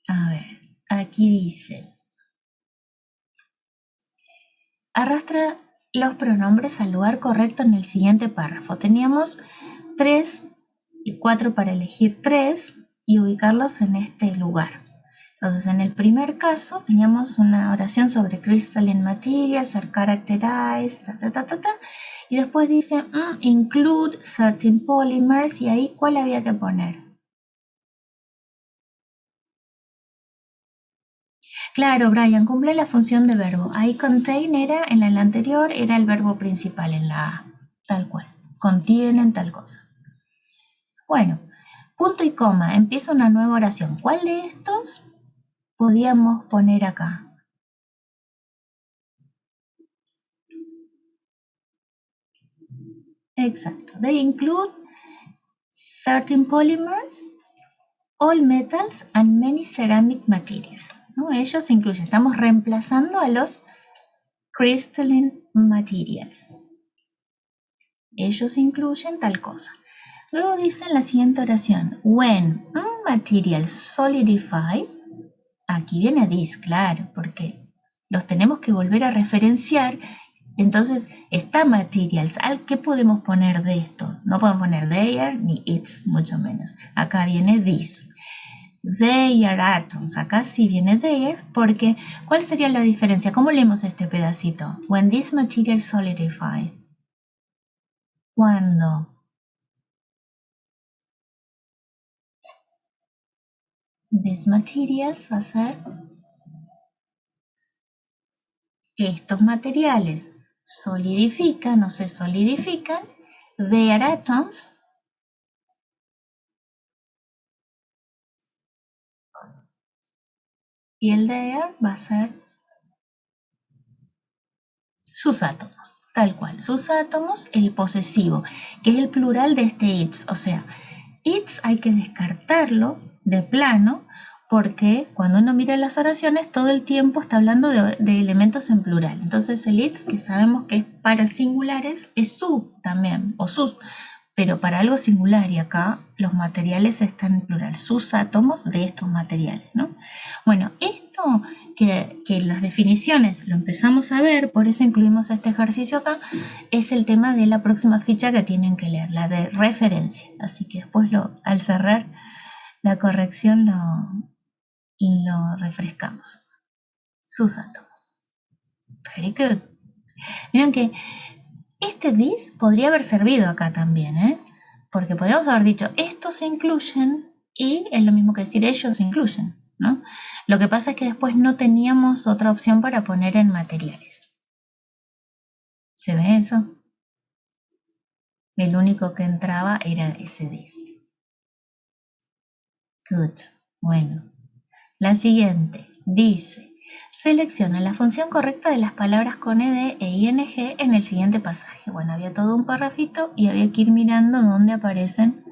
A ver, aquí dice, arrastra los pronombres al lugar correcto en el siguiente párrafo. Teníamos 3 y 4 para elegir 3 y ubicarlos en este lugar. Entonces, en el primer caso teníamos una oración sobre crystalline materials are characterized, y después dice include certain polymers, y ahí ¿cuál había que poner? Claro, Brian, cumple la función de verbo. Ahí contain era, en la anterior, era el verbo principal en la A, tal cual. Contienen tal cosa. Bueno, punto y coma, empieza una nueva oración. ¿Cuál de estos podíamos poner acá? Exacto. They include certain polymers, all metals and many ceramic materials. ¿No? Ellos incluyen, estamos reemplazando a los crystalline materials. Ellos incluyen tal cosa. Luego dice en la siguiente oración, when materials solidify, aquí viene this, claro, porque los tenemos que volver a referenciar. Entonces está materials. ¿Qué podemos poner de esto? No podemos poner their ni its, mucho menos. Acá viene this. They are atoms. Acá sí viene there, porque ¿cuál sería la diferencia? ¿Cómo leemos este pedacito? When these materials solidify. ¿Cuándo? These materials va a ser estos materiales solidifican o se solidifican. They are atoms. Y el there va a ser sus átomos, tal cual. Sus átomos, el posesivo, que es el plural de este its. O sea, its hay que descartarlo de plano porque cuando uno mira las oraciones todo el tiempo está hablando de elementos en plural. Entonces el its, que sabemos que es para singulares, es su también, o sus, pero para algo singular, y acá los materiales están en plural, sus átomos de estos materiales, ¿no? Bueno, esto que las definiciones lo empezamos a ver, por eso incluimos este ejercicio acá, es el tema de la próxima ficha que tienen que leer, la de referencia. Así que después al cerrar la corrección lo refrescamos. Sus átomos. Very good. Miren que este this podría haber servido acá también, porque podríamos haber dicho estos incluyen y es lo mismo que decir ellos incluyen, ¿no? Lo que pasa es que después no teníamos otra opción para poner en materiales. ¿Se ve eso? El único que entraba era ese this. Good. Bueno. La siguiente dice, selecciona la función correcta de las palabras con ed e ing en el siguiente pasaje. Bueno, había todo un parrafito y había que ir mirando dónde aparecen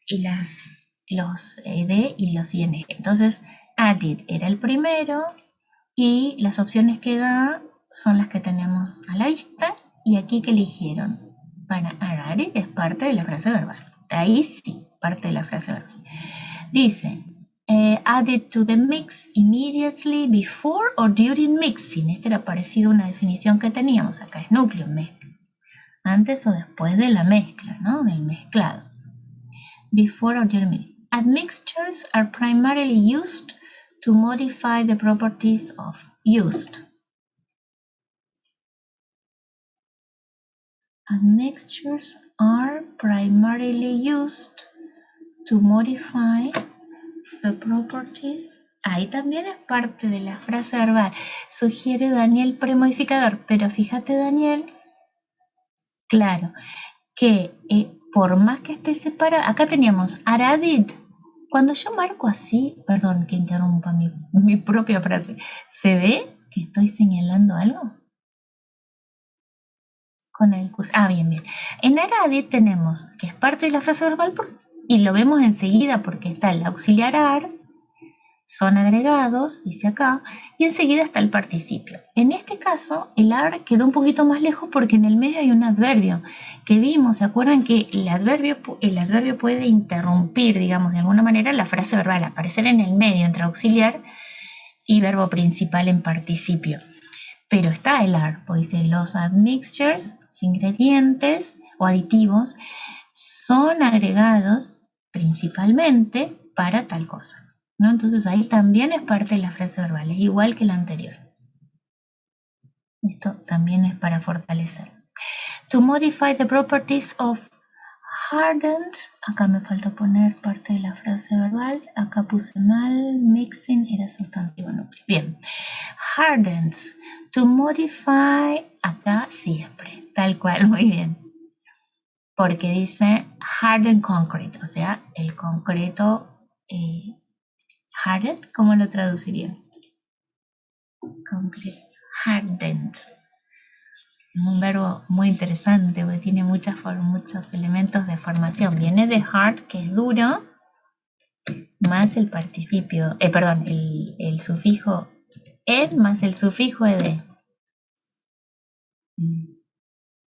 los ed y los ing. Entonces, added era el primero y las opciones que da son las que tenemos a la vista y aquí que eligieron. Para added es parte de la frase verbal. Ahí sí, parte de la frase verbal. Dice, added to the mix immediately before or during mixing. Esta era parecida a una definición que teníamos acá, es núcleo, mezcla. Antes o después de la mezcla, ¿no? Del mezclado. Before or during mixing. Admixtures are primarily used to modify the properties of used. Admixtures are primarily used to modify the properties. Ahí también es parte de la frase verbal. Sugiere Daniel premodificador, pero fíjate, Daniel, claro, que por más que esté separado, acá teníamos added. Cuando yo marco así, perdón que interrumpa mi propia frase, ¿se ve que estoy señalando algo? Con el curso. Bien, bien. En added tenemos que es parte de la frase verbal y lo vemos enseguida porque está el auxiliar are, son agregados, dice acá, y enseguida está el participio. En este caso, el are quedó un poquito más lejos porque en el medio hay un adverbio que vimos. ¿Se acuerdan que el adverbio puede interrumpir, digamos, de alguna manera la frase verbal, aparecer en el medio entre auxiliar y verbo principal en participio? pero está el are, porque dice los admixtures, los ingredientes o aditivos, son agregados principalmente para tal cosa, ¿no? Entonces ahí también es parte de la frase verbal, es igual que la anterior. Esto también es para fortalecer. To modify the properties of hardened, acá me falta poner parte de la frase verbal, acá puse mal, mixing era sustantivo núcleo. Bien, hardened, to modify, acá siempre, tal cual, muy bien. Porque dice hardened concrete, o sea, el concreto hardened, ¿cómo lo traduciría? Concrete, hardened. Un verbo muy interesante porque tiene muchos elementos de formación. Viene de hard, que es duro, más el participio, perdón, el sufijo en más el sufijo ed.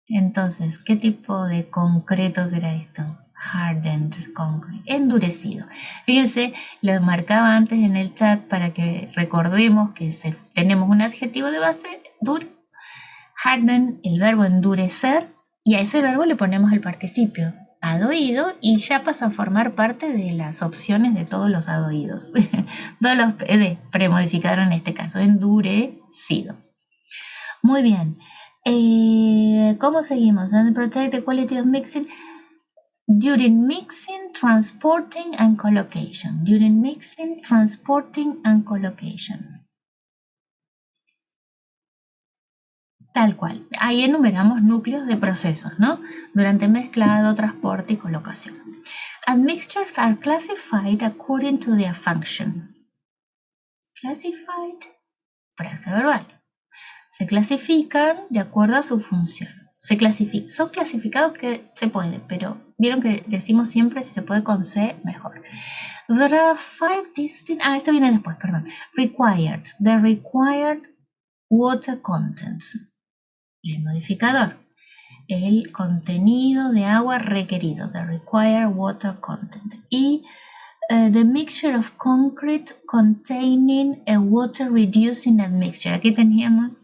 Entonces, ¿qué tipo de concreto será esto? Hardened concrete, endurecido. Fíjense, lo marcaba antes en el chat para que recordemos que tenemos un adjetivo de base, duro, harden, el verbo endurecer, y a ese verbo le ponemos el participio adoído y ya pasa a formar parte de las opciones de todos los adoídos. Todos los premodificados en este caso, endurecido. Muy bien. ¿Cómo seguimos? And protect the quality of mixing during mixing, transporting and collocation. During mixing, transporting and collocation. Tal cual. Ahí enumeramos núcleos de procesos, ¿no? Durante mezclado, transporte y colocación. Admixtures are classified according to their function. Classified, frase verbal. Se clasifican de acuerdo a su función. Son clasificados que se puede, pero vieron que decimos siempre si se puede con C, mejor. There are 5 distinct... esto viene después, perdón. Required. The required water content. El modificador. El contenido de agua requerido. The required water content. Y the mixture of concrete containing a water reducing admixture. Aquí teníamos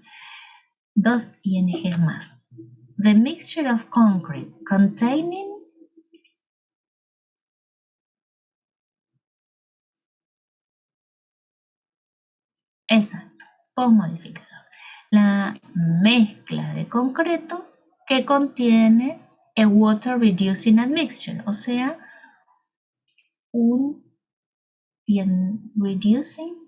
2 INGs más. The mixture of concrete containing exacto, postmodificador. La mezcla de concreto que contiene a water reducing admixture, o sea, un reducing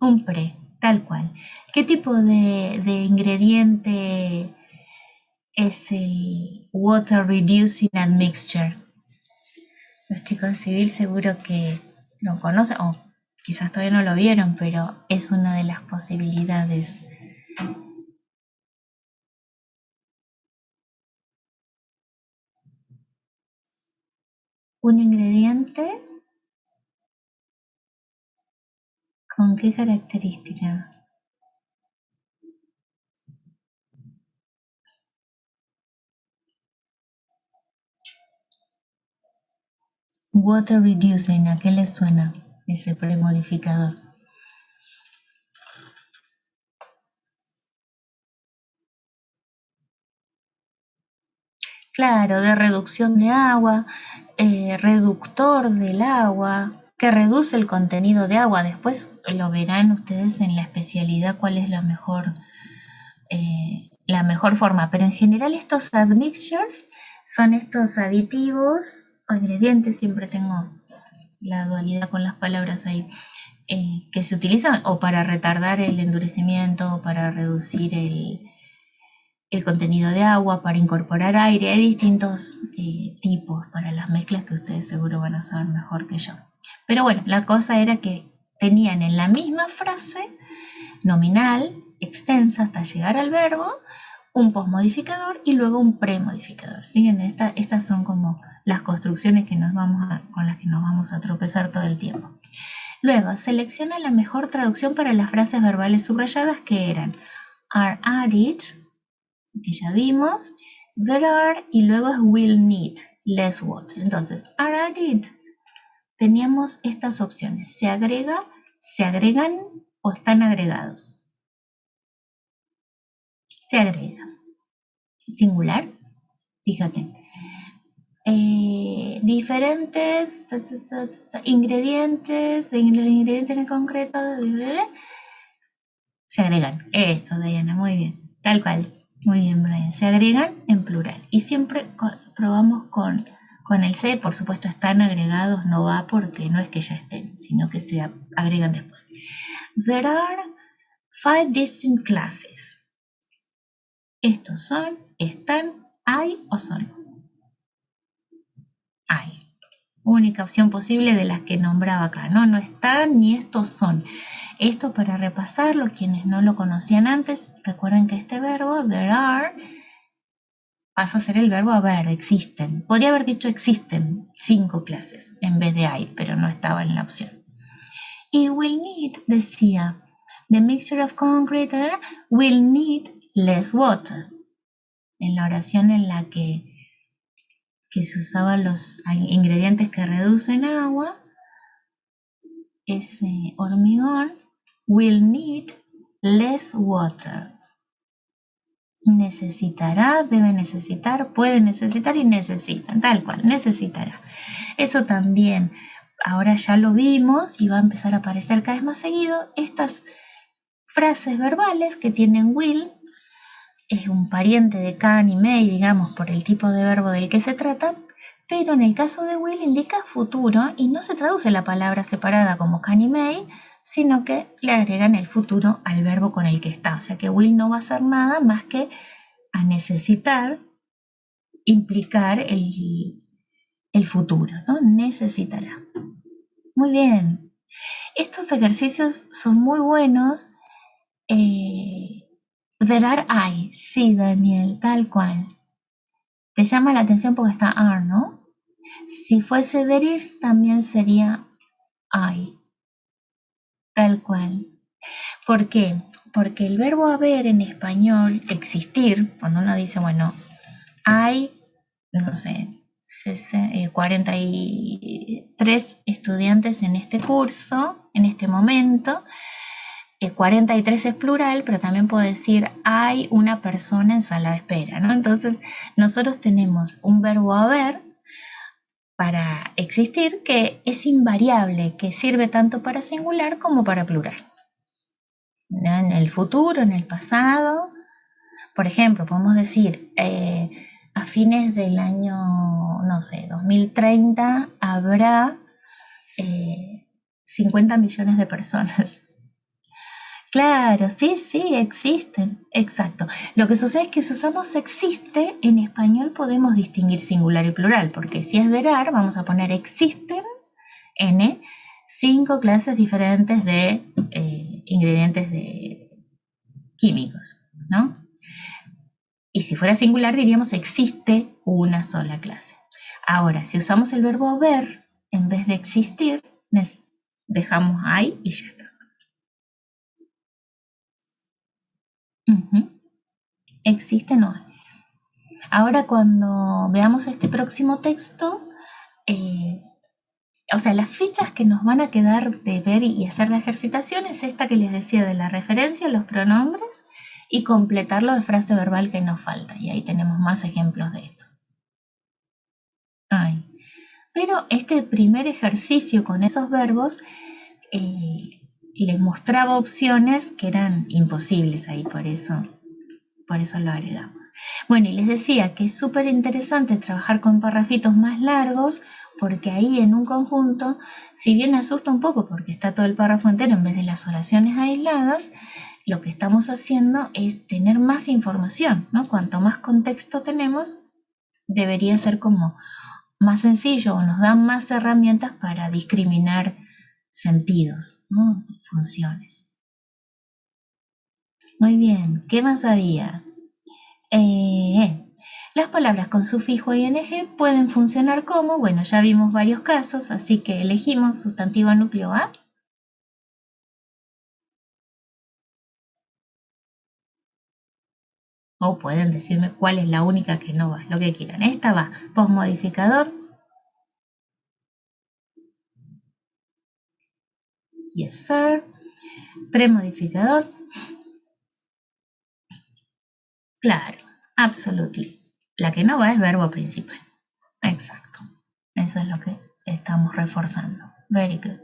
un pre, tal cual. ¿Qué tipo de ingrediente es el water reducing admixture? Los chicos de civil seguro que lo conocen, o quizás todavía no lo vieron, pero es una de las posibilidades. ¿Un ingrediente? ¿Con qué característica? Water reducing, ¿a qué le suena ese premodificador? Claro, de reducción de agua, reductor del agua, que reduce el contenido de agua. Después lo verán ustedes en la especialidad cuál es la mejor forma. Pero en general estos admixtures son estos aditivos o ingredientes, siempre tengo la dualidad con las palabras ahí, que se utilizan o para retardar el endurecimiento o para reducir el contenido de agua, para incorporar aire. Hay distintos tipos para las mezclas que ustedes seguro van a saber mejor que yo. Pero bueno, la cosa era que tenían en la misma frase nominal, extensa hasta llegar al verbo, un postmodificador y luego un premodificador. ¿Siguen? Estas son como las construcciones que con las que nos vamos a tropezar todo el tiempo. Luego, selecciona la mejor traducción para las frases verbales subrayadas que eran are added, que ya vimos, there are y luego es will need, less water. Entonces, are added, teníamos estas opciones. Se agrega, se agregan o están agregados. Se agrega. Singular, fíjate. Diferentes ingredientes, de los ingredientes en concreto, se agregan. Eso, Diana, muy bien. Tal cual. Muy bien, Brian. Se agregan en plural. Y siempre probamos con el C, por supuesto, están agregados, no va porque no es que ya estén, sino que se agregan después. There are 5 distinct classes. Estos son, están, hay o son. Hay. Única opción posible de las que nombraba acá, ¿no? No están ni estos son. Esto para repasarlo, quienes no lo conocían antes, recuerden que este verbo, there are, pasa a ser el verbo haber, existen. Podría haber dicho existen 5 clases en vez de hay, pero no estaba en la opción. Y will need decía, the mixture of concrete will need less water. En la oración en la que se usaban los ingredientes que reducen agua, ese hormigón will need less water. Necesitará, debe necesitar, puede necesitar y necesitan, tal cual, necesitará. Eso también, ahora ya lo vimos y va a empezar a aparecer cada vez más seguido. Estas frases verbales que tienen will, es un pariente de can y may, digamos, por el tipo de verbo del que se trata, pero en el caso de will indica futuro y no se traduce la palabra separada como can y may, sino que le agregan el futuro al verbo con el que está. O sea que will no va a hacer nada más que a necesitar, implicar el futuro, ¿no? Necesitará. Muy bien. Estos ejercicios son muy buenos. There are I. Sí, Daniel, tal cual. Te llama la atención porque está are, ¿no? Si fuese there is, también sería I. Tal cual. ¿Por qué? Porque el verbo haber en español, existir, cuando uno dice, bueno, hay, no sé, 43 estudiantes en este curso, en este momento, 43 es plural, pero también puedo decir hay una persona en sala de espera, ¿no? Entonces, nosotros tenemos un verbo haber para existir que es invariable, que sirve tanto para singular como para plural. En el futuro, en el pasado, por ejemplo, podemos decir a fines del año, no sé, 2030 habrá 50 millones de personas. Claro, sí, existen, exacto. Lo que sucede es que si usamos existe, en español podemos distinguir singular y plural, porque si es verar, vamos a poner existen n 5 clases diferentes de ingredientes químicos, ¿no? Y si fuera singular diríamos existe una sola clase. Ahora, si usamos el verbo ver, en vez de existir, dejamos hay y ya está. Existe no hay. Ahora cuando veamos este próximo texto, o sea, las fichas que nos van a quedar de ver y hacer la ejercitación es esta que les decía de la referencia, los pronombres y completarlo de frase verbal que nos falta. Y ahí tenemos más ejemplos de esto. Ay. Pero este primer ejercicio con esos verbos les mostraba opciones que eran imposibles ahí, por eso lo agregamos. Bueno, y les decía que es súper interesante trabajar con parrafitos más largos porque ahí en un conjunto, si bien asusta un poco porque está todo el párrafo entero en vez de las oraciones aisladas, lo que estamos haciendo es tener más información, ¿no? Cuanto más contexto tenemos, debería ser como más sencillo o nos dan más herramientas para discriminar sentidos, ¿no? Funciones. Muy bien, ¿qué más había? Las palabras con sufijo ing pueden funcionar como, bueno, ya vimos varios casos, así que elegimos sustantivo núcleo A. O pueden decirme cuál es la única que no va, lo que quieran. Esta va, posmodificador. Yes, sir. Premodificador. Claro, absolutely. La que no va es verbo principal. Exacto. Eso es lo que estamos reforzando. Very good.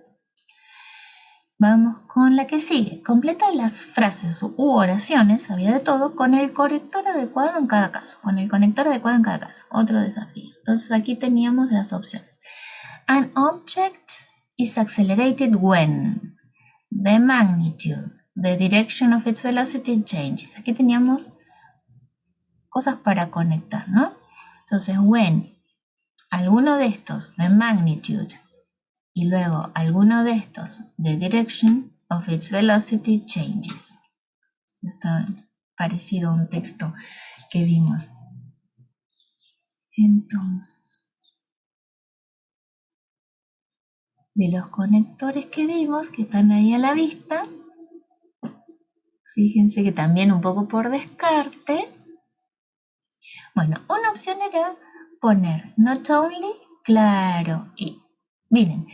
Vamos con la que sigue. Completa las frases u oraciones, había de todo, con el conector adecuado en cada caso. Con el conector adecuado en cada caso. Otro desafío. Entonces aquí teníamos las opciones. An object is accelerated when the magnitude, the direction of its velocity changes. Aquí teníamos cosas para conectar, ¿no? Entonces, when alguno de estos, the magnitude, y luego alguno de estos, the direction of its velocity changes. Está parecido a un texto que vimos. Entonces, de los conectores que vimos, que están ahí a la vista, fíjense que también un poco por descarte. Bueno, una opción era poner not only, claro, y miren,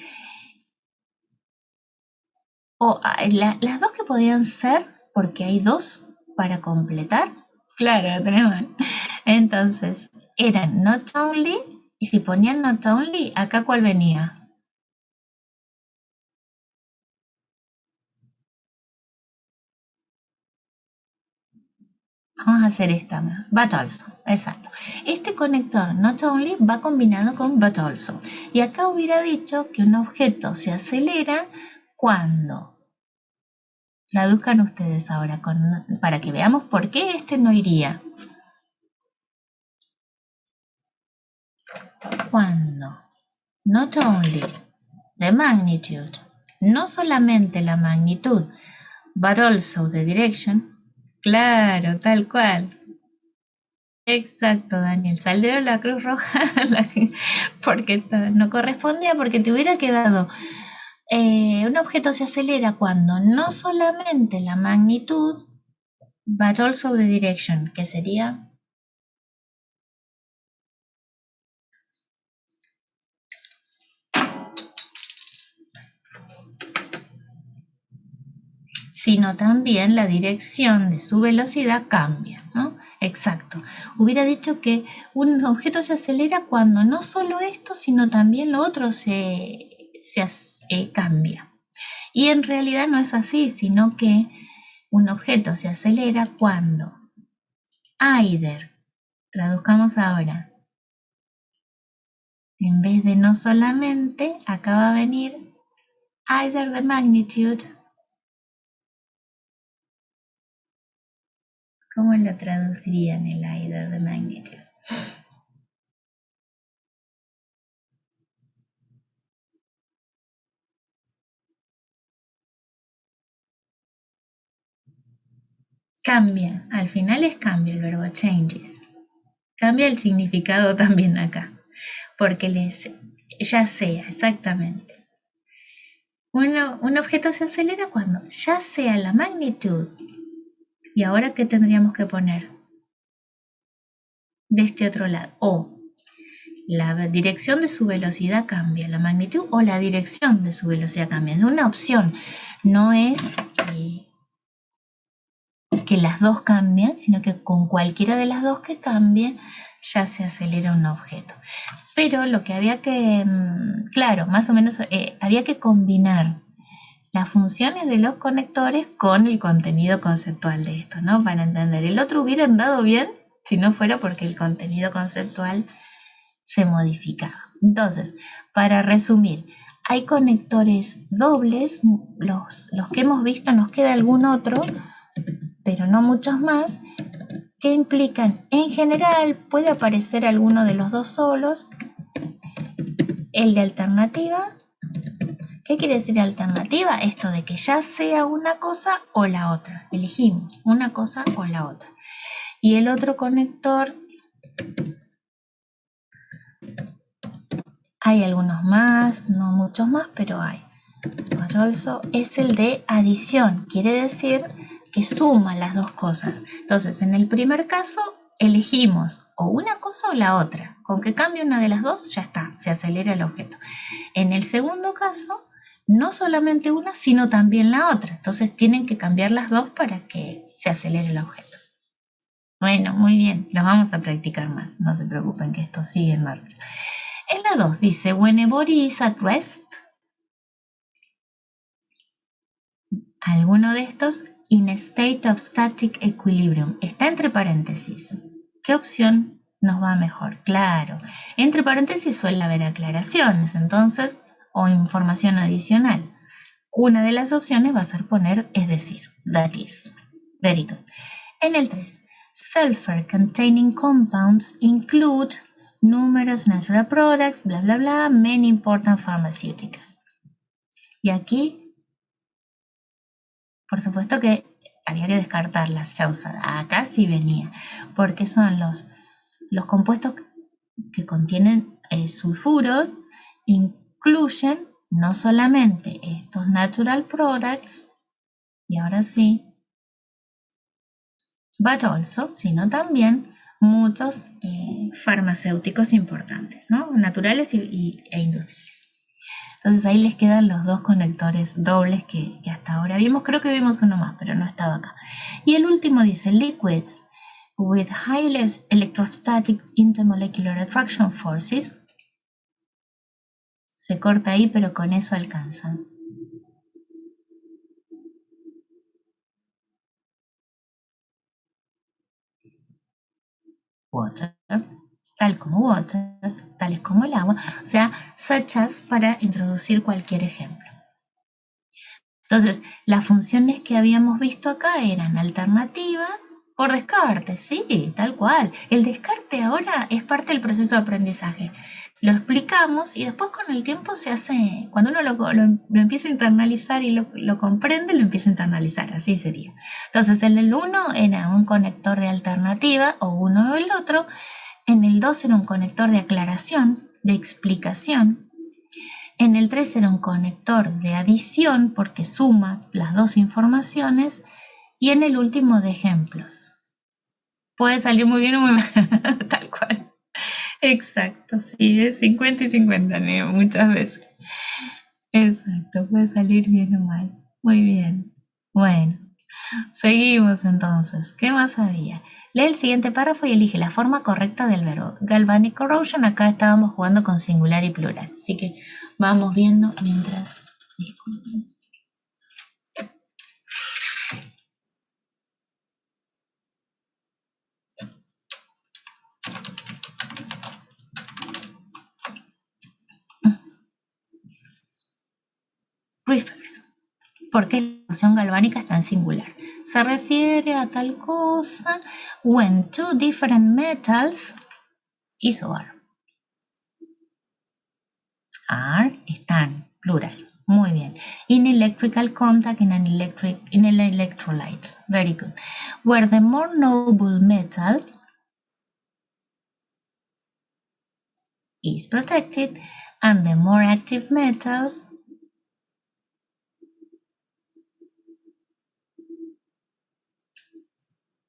las dos que podían ser, porque hay dos para completar, claro, tenemos. Entonces, eran not only, y si ponían not only, acá ¿cuál venía? Vamos a hacer esta, but also, exacto. Este conector not only va combinado con but also. Y acá hubiera dicho que un objeto se acelera cuando. Traduzcan ustedes ahora para que veamos por qué este no iría. Cuando not only the magnitude, no solamente la magnitud, but also the direction. Claro, tal cual. Exacto, Daniel. Salió la Cruz Roja porque no correspondía, porque te hubiera quedado. Un objeto se acelera cuando no solamente la magnitud, but also the direction, que sería sino también la dirección de su velocidad cambia, ¿no? Exacto. Hubiera dicho que un objeto se acelera cuando no solo esto, sino también lo otro cambia. Y en realidad no es así, sino que un objeto se acelera cuando either, traduzcamos ahora, en vez de no solamente, acá va a venir either the magnitude. ¿Cómo lo traducirían el either the magnitude? Cambia, al final cambia el verbo changes. Cambia el significado también acá, porque ya sea, exactamente. Un objeto se acelera cuando ya sea la magnitud. ¿Y ahora qué tendríamos que poner? De este otro lado. O la dirección de su velocidad cambia, la magnitud o la dirección de su velocidad cambia. Es una opción, no es que las dos cambien, sino que con cualquiera de las dos que cambie ya se acelera un objeto. Pero lo que había que, claro, más o menos había que combinar las funciones de los conectores con el contenido conceptual de esto, ¿no? Para entender. El otro hubiera andado bien si no fuera porque el contenido conceptual se modificaba. Entonces, para resumir, hay conectores dobles, los que hemos visto, nos queda algún otro, pero no muchos más, que implican, en general, puede aparecer alguno de los dos solos, el de alternativa. ¿Qué quiere decir alternativa? Esto de que ya sea una cosa o la otra. Elegimos una cosa o la otra. Y el otro conector, hay algunos más, no muchos más, pero hay. But also es el de adición. Quiere decir que suma las dos cosas. Entonces, en el primer caso, elegimos o una cosa o la otra. Con que cambie una de las dos, ya está, se acelera el objeto. En el segundo caso, no solamente una, sino también la otra. Entonces tienen que cambiar las dos para que se acelere el objeto. Bueno, muy bien, los vamos a practicar más. No se preocupen que esto sigue en marcha. En la 2 dice, when a body is at rest, alguno de estos in a state of static equilibrium. Está entre paréntesis. ¿Qué opción nos va mejor? Claro, entre paréntesis suele haber aclaraciones, entonces, o información adicional. Una de las opciones va a ser poner es decir, that is. Very good. En el 3, sulfur containing compounds include numerous natural products, bla, bla, bla, many important pharmaceuticals. Y aquí, por supuesto que había que descartarlas ya usadas. Acá sí venía, porque son los compuestos que contienen sulfuro, incluyen no solamente estos natural products, y ahora sí, but also, sino también muchos farmacéuticos importantes, ¿no? Naturales e industriales. Entonces ahí les quedan los dos conectores dobles que hasta ahora vimos. Creo que vimos uno más, pero no estaba acá. Y el último dice liquids with high electrostatic intermolecular attraction forces. Se corta ahí, pero con eso alcanzan. Water, tal como water, tales como el agua, o sea, such as para introducir cualquier ejemplo. Entonces, las funciones que habíamos visto acá eran alternativa por descarte, sí, tal cual. El descarte ahora es parte del proceso de aprendizaje. Lo explicamos y después con el tiempo se hace, cuando uno lo empieza a internalizar y lo comprende, lo empieza a internalizar, así sería. Entonces, en el 1 era un conector de alternativa o uno o el otro, en el 2 era un conector de aclaración, de explicación. En el 3 era un conector de adición porque suma las dos informaciones y en el último de ejemplos. Puede salir muy bien o muy mal, tal cual. Exacto, sí, es 50 y 50, Neo, muchas veces. Exacto, puede salir bien o mal. Muy bien. Bueno, seguimos entonces. ¿Qué más había? Lee el siguiente párrafo y elige la forma correcta del verbo. Galvanic corrosion, acá estábamos jugando con singular y plural. Así que vamos viendo mientras... Disculpen. Refers. ¿Por qué la fusión galvánica está en singular? Se refiere a tal cosa when two different metals isobar are están plural. Muy bien. In electrical contact in an electrolyte. Very good. Where the more noble metal is protected and the more active metal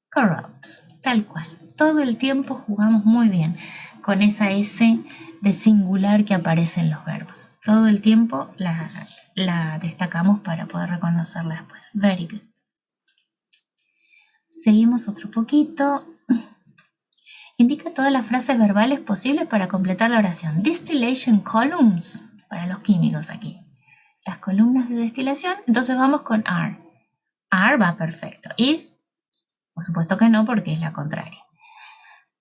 corrupts. Tal cual. Todo el tiempo jugamos muy bien con esa S de singular que aparece en los verbos. Todo el tiempo la destacamos para poder reconocerla después. Very good. Seguimos otro poquito. Indica todas las frases verbales posibles para completar la oración. Distillation columns, para los químicos aquí. Las columnas de destilación. Entonces vamos con are. Are va perfecto. Is, por supuesto que no, porque es la contraria.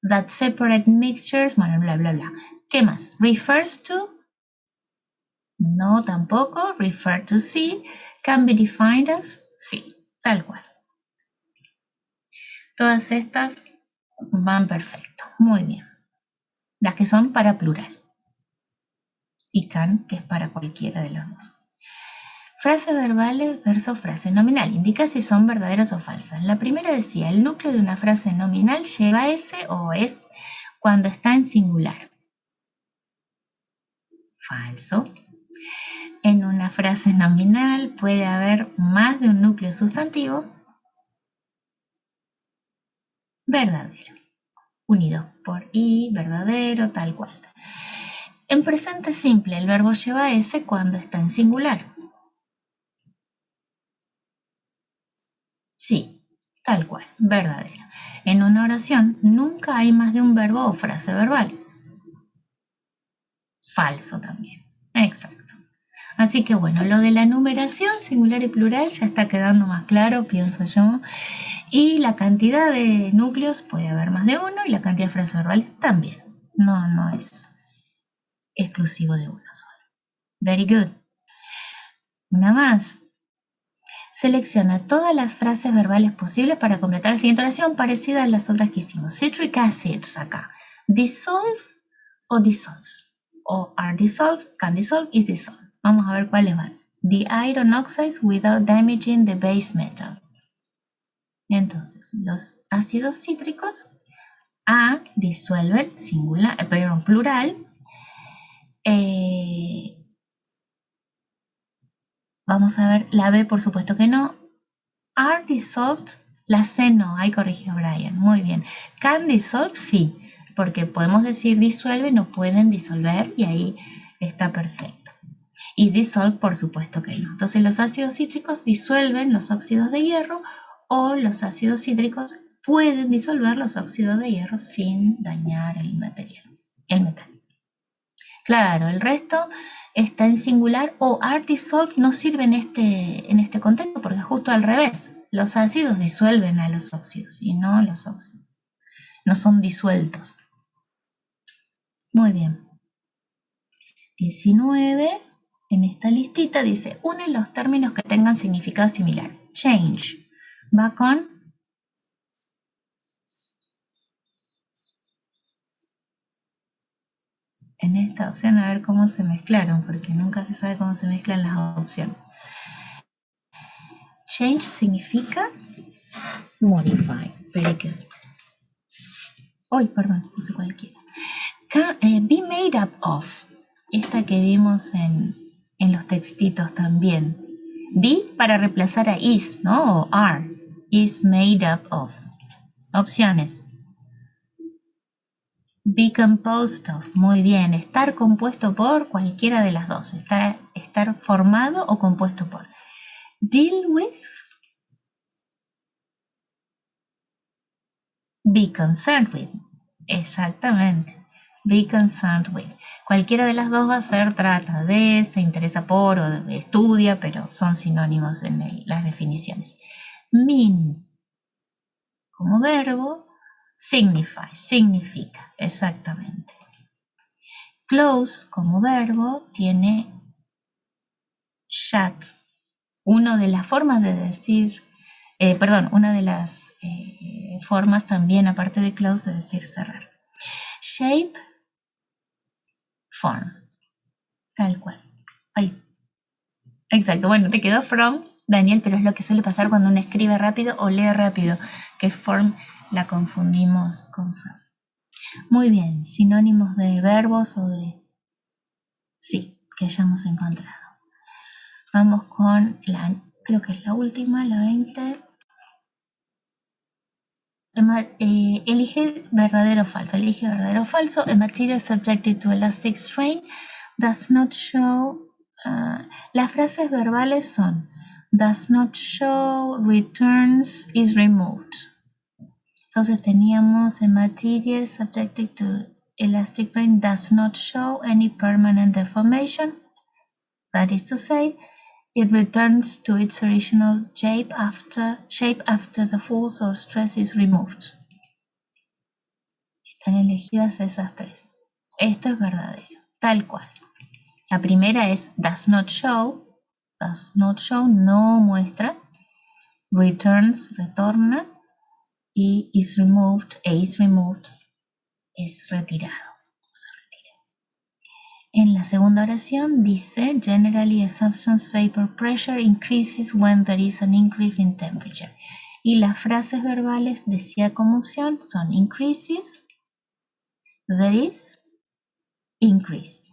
That separate mixtures, bueno, bla, bla, bla. ¿Qué más? Refers to. No, tampoco. Refer to see. Can be defined as. Sí, tal cual. Todas estas van perfecto. Muy bien. Las que son para plural. Y can, que es para cualquiera de los dos. Frases verbales versus frase nominal. Indica si son verdaderas o falsas. La primera decía, el núcleo de una frase nominal lleva S o es cuando está en singular. Falso. En una frase nominal puede haber más de un núcleo sustantivo. Verdadero. Unido por I, verdadero, tal cual. En presente simple, el verbo lleva S cuando está en singular. Sí, tal cual, verdadero. En una oración nunca hay más de un verbo o frase verbal. Falso también. Exacto. Así que bueno, lo de la numeración singular y plural ya está quedando más claro, pienso yo. Y la cantidad de núcleos puede haber más de uno y la cantidad de frases verbales también. No es exclusivo de uno solo. Very good. Una más. Selecciona todas las frases verbales posibles para completar la siguiente oración parecida a las otras que hicimos. Citric acids acá. Dissolve o dissolves. O are dissolved, can dissolve, is dissolved. Vamos a ver cuáles van. The iron oxides without damaging the base metal. Entonces, los ácidos cítricos A disuelven, plural. Vamos a ver, la B por supuesto que no. Are dissolved, la C no, ahí corrigió Brian, muy bien. Can dissolve, sí, porque podemos decir disuelve, no pueden disolver y ahí está perfecto. Y dissolve, por supuesto que no. Entonces los ácidos cítricos disuelven los óxidos de hierro o los ácidos cítricos pueden disolver los óxidos de hierro sin dañar el material, el metal. Claro, el resto está en singular o are dissolved no sirve en este contexto porque es justo al revés. Los ácidos disuelven a los óxidos y no los óxidos. No son disueltos. Muy bien. 19. En esta listita dice, une los términos que tengan significado similar. Change. Va con en esta opción a ver cómo se mezclaron, porque nunca se sabe cómo se mezclan las opciones. Change significa modify. Very good. Ay, perdón, puse cualquiera. Be made up of. Esta que vimos en los textitos también. Be para reemplazar a is, ¿no? O are. Is made up of. Opciones. Be composed of. Muy bien. Estar compuesto por cualquiera de las dos. Estar formado o compuesto por. Deal with. Be concerned with. Exactamente. Be concerned with. Cualquiera de las dos va a ser trata de, se interesa por o estudia, pero son sinónimos en las definiciones. Mean como verbo, signify, significa, exactamente. Close como verbo tiene shut. Una de las formas de decir, una de las formas también, aparte de close, de decir cerrar. Shape, form. Tal cual. Ahí. Exacto. Bueno, te quedó from, Daniel, pero es lo que suele pasar cuando uno escribe rápido o lee rápido, que form la confundimos con from. Muy bien. Sinónimos de verbos o de... Sí, que hayamos encontrado. Vamos con creo que es la última, la 20. Elige verdadero o falso. Elige verdadero o falso. A material subjected to elastic strain does not show. Las frases verbales son does not show, returns, is removed. Entonces teníamos a material subjected to elastic strain does not show any permanent deformation. That is to say, it returns to its original shape after the force or stress is removed. Están elegidas esas tres. Esto es verdadero, tal cual. La primera es does not show no muestra, returns retorna y is removed es retirado. En la segunda oración dice, generally a substance vapor pressure increases when there is an increase in temperature. Y las frases verbales decía como opción son increases, there is, increase.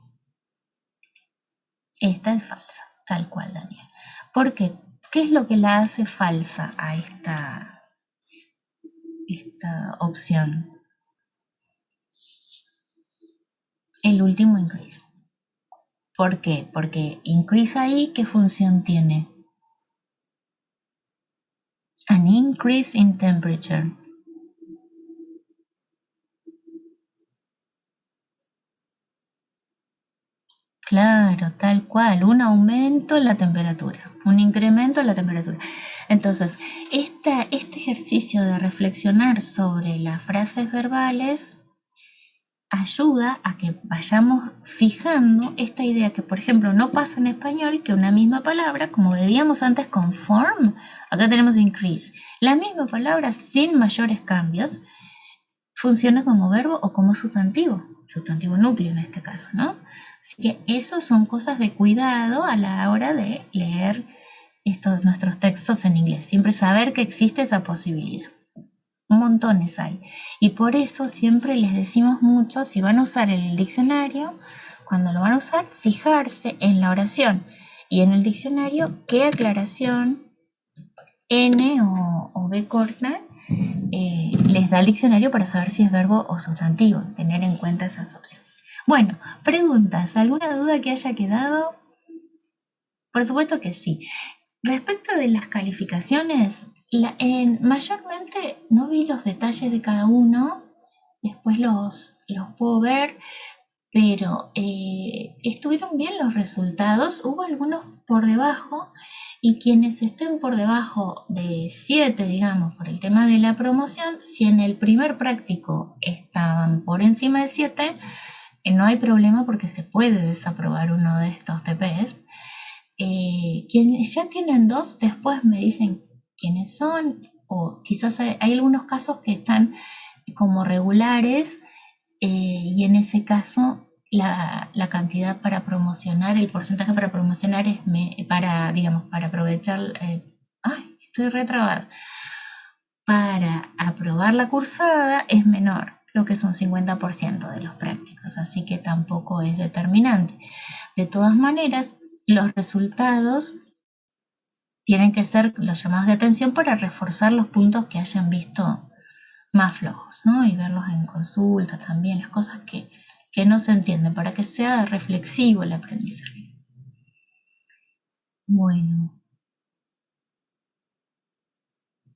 Esta es falsa, tal cual, Daniel. ¿Por qué? ¿Qué es lo que la hace falsa a esta opción? El último increase. ¿Por qué? Porque increase ahí, ¿qué función tiene? An increase in temperature. Claro, tal cual, un aumento en la temperatura, un incremento en la temperatura. Entonces, este ejercicio de reflexionar sobre las frases verbales ayuda a que vayamos fijando esta idea que, por ejemplo, no pasa en español, que una misma palabra, como veíamos antes con form, acá tenemos increase, la misma palabra sin mayores cambios, funciona como verbo o como sustantivo núcleo en este caso, ¿no? Así que eso son cosas de cuidado a la hora de leer nuestros textos en inglés. Siempre saber que existe esa posibilidad. Montones hay. Y por eso siempre les decimos mucho, si van a usar el diccionario, cuando lo van a usar, fijarse en la oración y en el diccionario qué aclaración N o B corta les da el diccionario para saber si es verbo o sustantivo, tener en cuenta esas opciones. Bueno, preguntas, ¿alguna duda que haya quedado? Por supuesto que sí. Respecto de las calificaciones, mayormente no vi los detalles de cada uno, después los puedo ver, pero estuvieron bien los resultados, hubo algunos por debajo y quienes estén por debajo de 7, digamos, por el tema de la promoción, si en el primer práctico estaban por encima de 7, no hay problema porque se puede desaprobar uno de estos TPs. Quienes ya tienen 2, después me dicen quiénes son, o quizás hay algunos casos que están como regulares, y en ese caso la cantidad para promocionar, el porcentaje para promocionar es para aprovechar, estoy retrabada, para aprobar la cursada es menor, creo que es un 50% de los prácticos, así que tampoco es determinante. De todas maneras, los resultados tienen que ser los llamados de atención para reforzar los puntos que hayan visto más flojos, ¿no? Y verlos en consulta también, las cosas que no se entienden, para que sea reflexivo el aprendizaje. Bueno.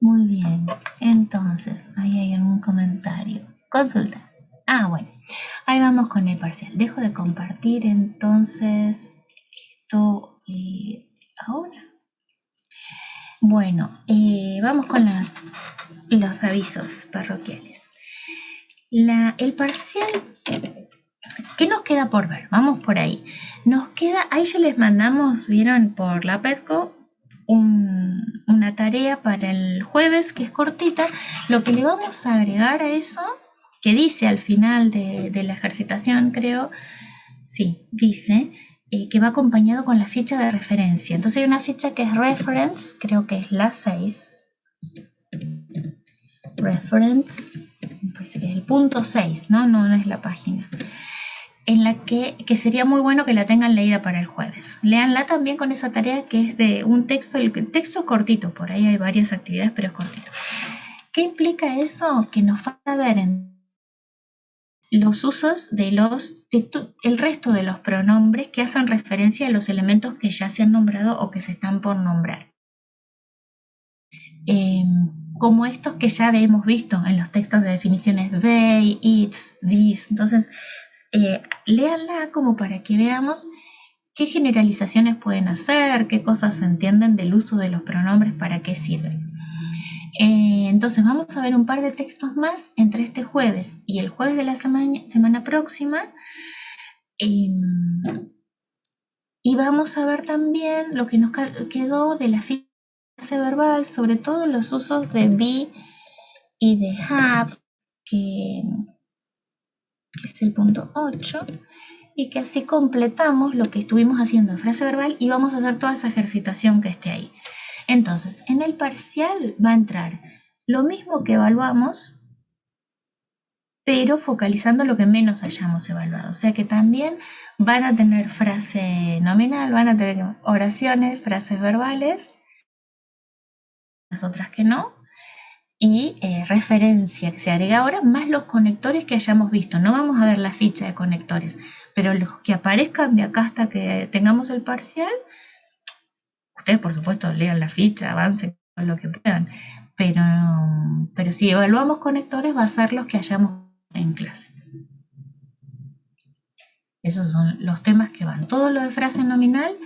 Muy bien. Entonces, ahí hay algún comentario. Consulta. Bueno. Ahí vamos con el parcial. Dejo de compartir entonces esto ahora. Bueno, vamos con los avisos parroquiales. El parcial, ¿qué nos queda por ver? Vamos por ahí. Nos queda, ahí ya les mandamos, vieron por la PEDCO, una tarea para el jueves que es cortita. Lo que le vamos a agregar a eso, que dice al final de la ejercitación, creo, sí, dice que va acompañado con la ficha de referencia. Entonces hay una ficha que es reference, creo que es la 6. Reference, me parece que es el punto 6, no es la página. En la que sería muy bueno que la tengan leída para el jueves. Léanla también con esa tarea que es de un texto, el texto es cortito, por ahí hay varias actividades, pero es cortito. ¿Qué implica eso? Que nos falta ver en los usos de el resto de los pronombres que hacen referencia a los elementos que ya se han nombrado o que se están por nombrar. Como estos que ya hemos visto en los textos de definiciones they, its, these. Entonces, léanla como para que veamos qué generalizaciones pueden hacer, qué cosas se entienden del uso de los pronombres, para qué sirven. Entonces vamos a ver un par de textos más entre este jueves y el jueves de la semana próxima, y vamos a ver también lo que nos quedó de la frase verbal, sobre todo los usos de be y de have, que es el punto 8, y que así completamos lo que estuvimos haciendo en frase verbal y vamos a hacer toda esa ejercitación que esté ahí. Entonces, en el parcial va a entrar lo mismo que evaluamos, pero focalizando lo que menos hayamos evaluado. O sea que también van a tener frase nominal, van a tener oraciones, frases verbales, las otras que no, y referencia que se agrega ahora, más los conectores que hayamos visto. No vamos a ver la ficha de conectores, pero los que aparezcan de acá hasta que tengamos el parcial, ustedes por supuesto lean la ficha, avancen con lo que puedan, pero si evaluamos conectores va a ser los que hayamos en clase. Esos son los temas que van. Todo lo de frase nominal,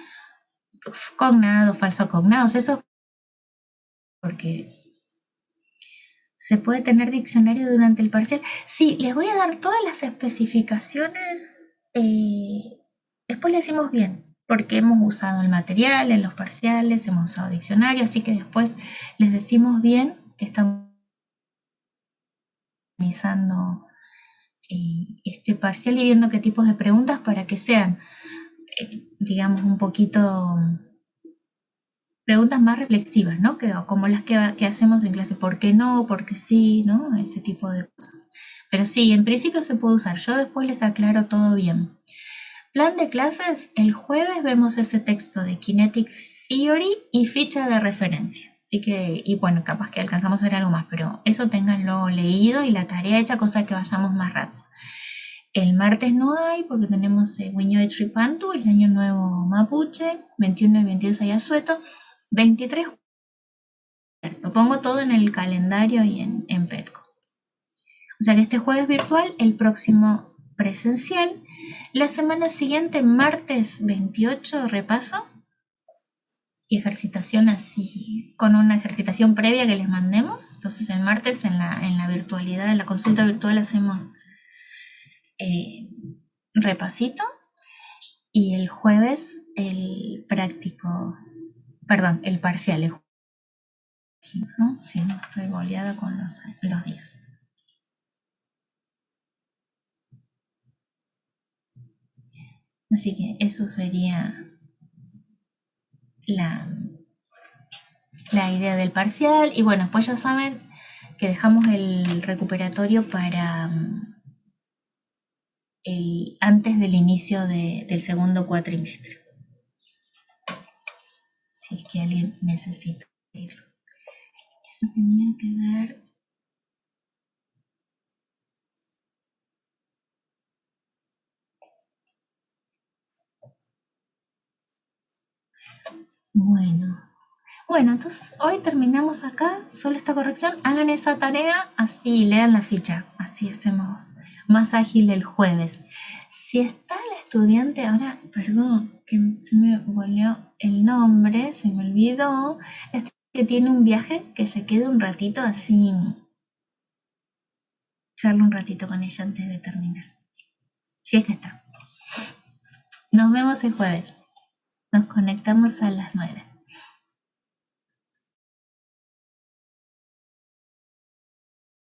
cognados, falso cognados, eso porque se puede tener diccionario durante el parcial. Sí, les voy a dar todas las especificaciones. Después le decimos bien, porque hemos usado el material en los parciales, hemos usado diccionario, así que después les decimos bien que estamos organizando este parcial y viendo qué tipos de preguntas para que sean, digamos, un poquito preguntas más reflexivas, ¿no? Como las que hacemos en clase, ¿por qué no? ¿Por qué sí? ¿No? Ese tipo de cosas. Pero sí, en principio se puede usar. Yo después les aclaro todo bien. Plan de clases, el jueves vemos ese texto de Kinetic Theory y ficha de referencia. Así que, y bueno, capaz que alcanzamos a hacer algo más, pero eso ténganlo leído y la tarea hecha, cosa que vayamos más rápido. El martes no hay porque tenemos Wiño Tripantu, el año nuevo mapuche, 21 y 22 Ayasueto, 23. Lo pongo todo en el calendario y en Petco. O sea que este jueves virtual, el próximo presencial. La semana siguiente, martes 28, repaso y ejercitación así, con una ejercitación previa que les mandemos. Entonces el martes en la virtualidad, en la consulta virtual hacemos repasito y el jueves el práctico, perdón, el parcial. ¿No? Sí, no estoy boleada con los días. Así que eso sería la idea del parcial. Y bueno, después ya saben que dejamos el recuperatorio para antes del inicio del segundo cuatrimestre. Si es que alguien necesita irlo. Yo tenía que ver. Bueno, entonces hoy terminamos acá, solo esta corrección, hagan esa tarea, así lean la ficha, así hacemos más ágil el jueves. Si está el estudiante, ahora, perdón, que se me volvió el nombre, se me olvidó, este que tiene un viaje, que se quede un ratito así, charlo un ratito con ella antes de terminar. Si es que está. Nos vemos el jueves. Nos conectamos a las 9.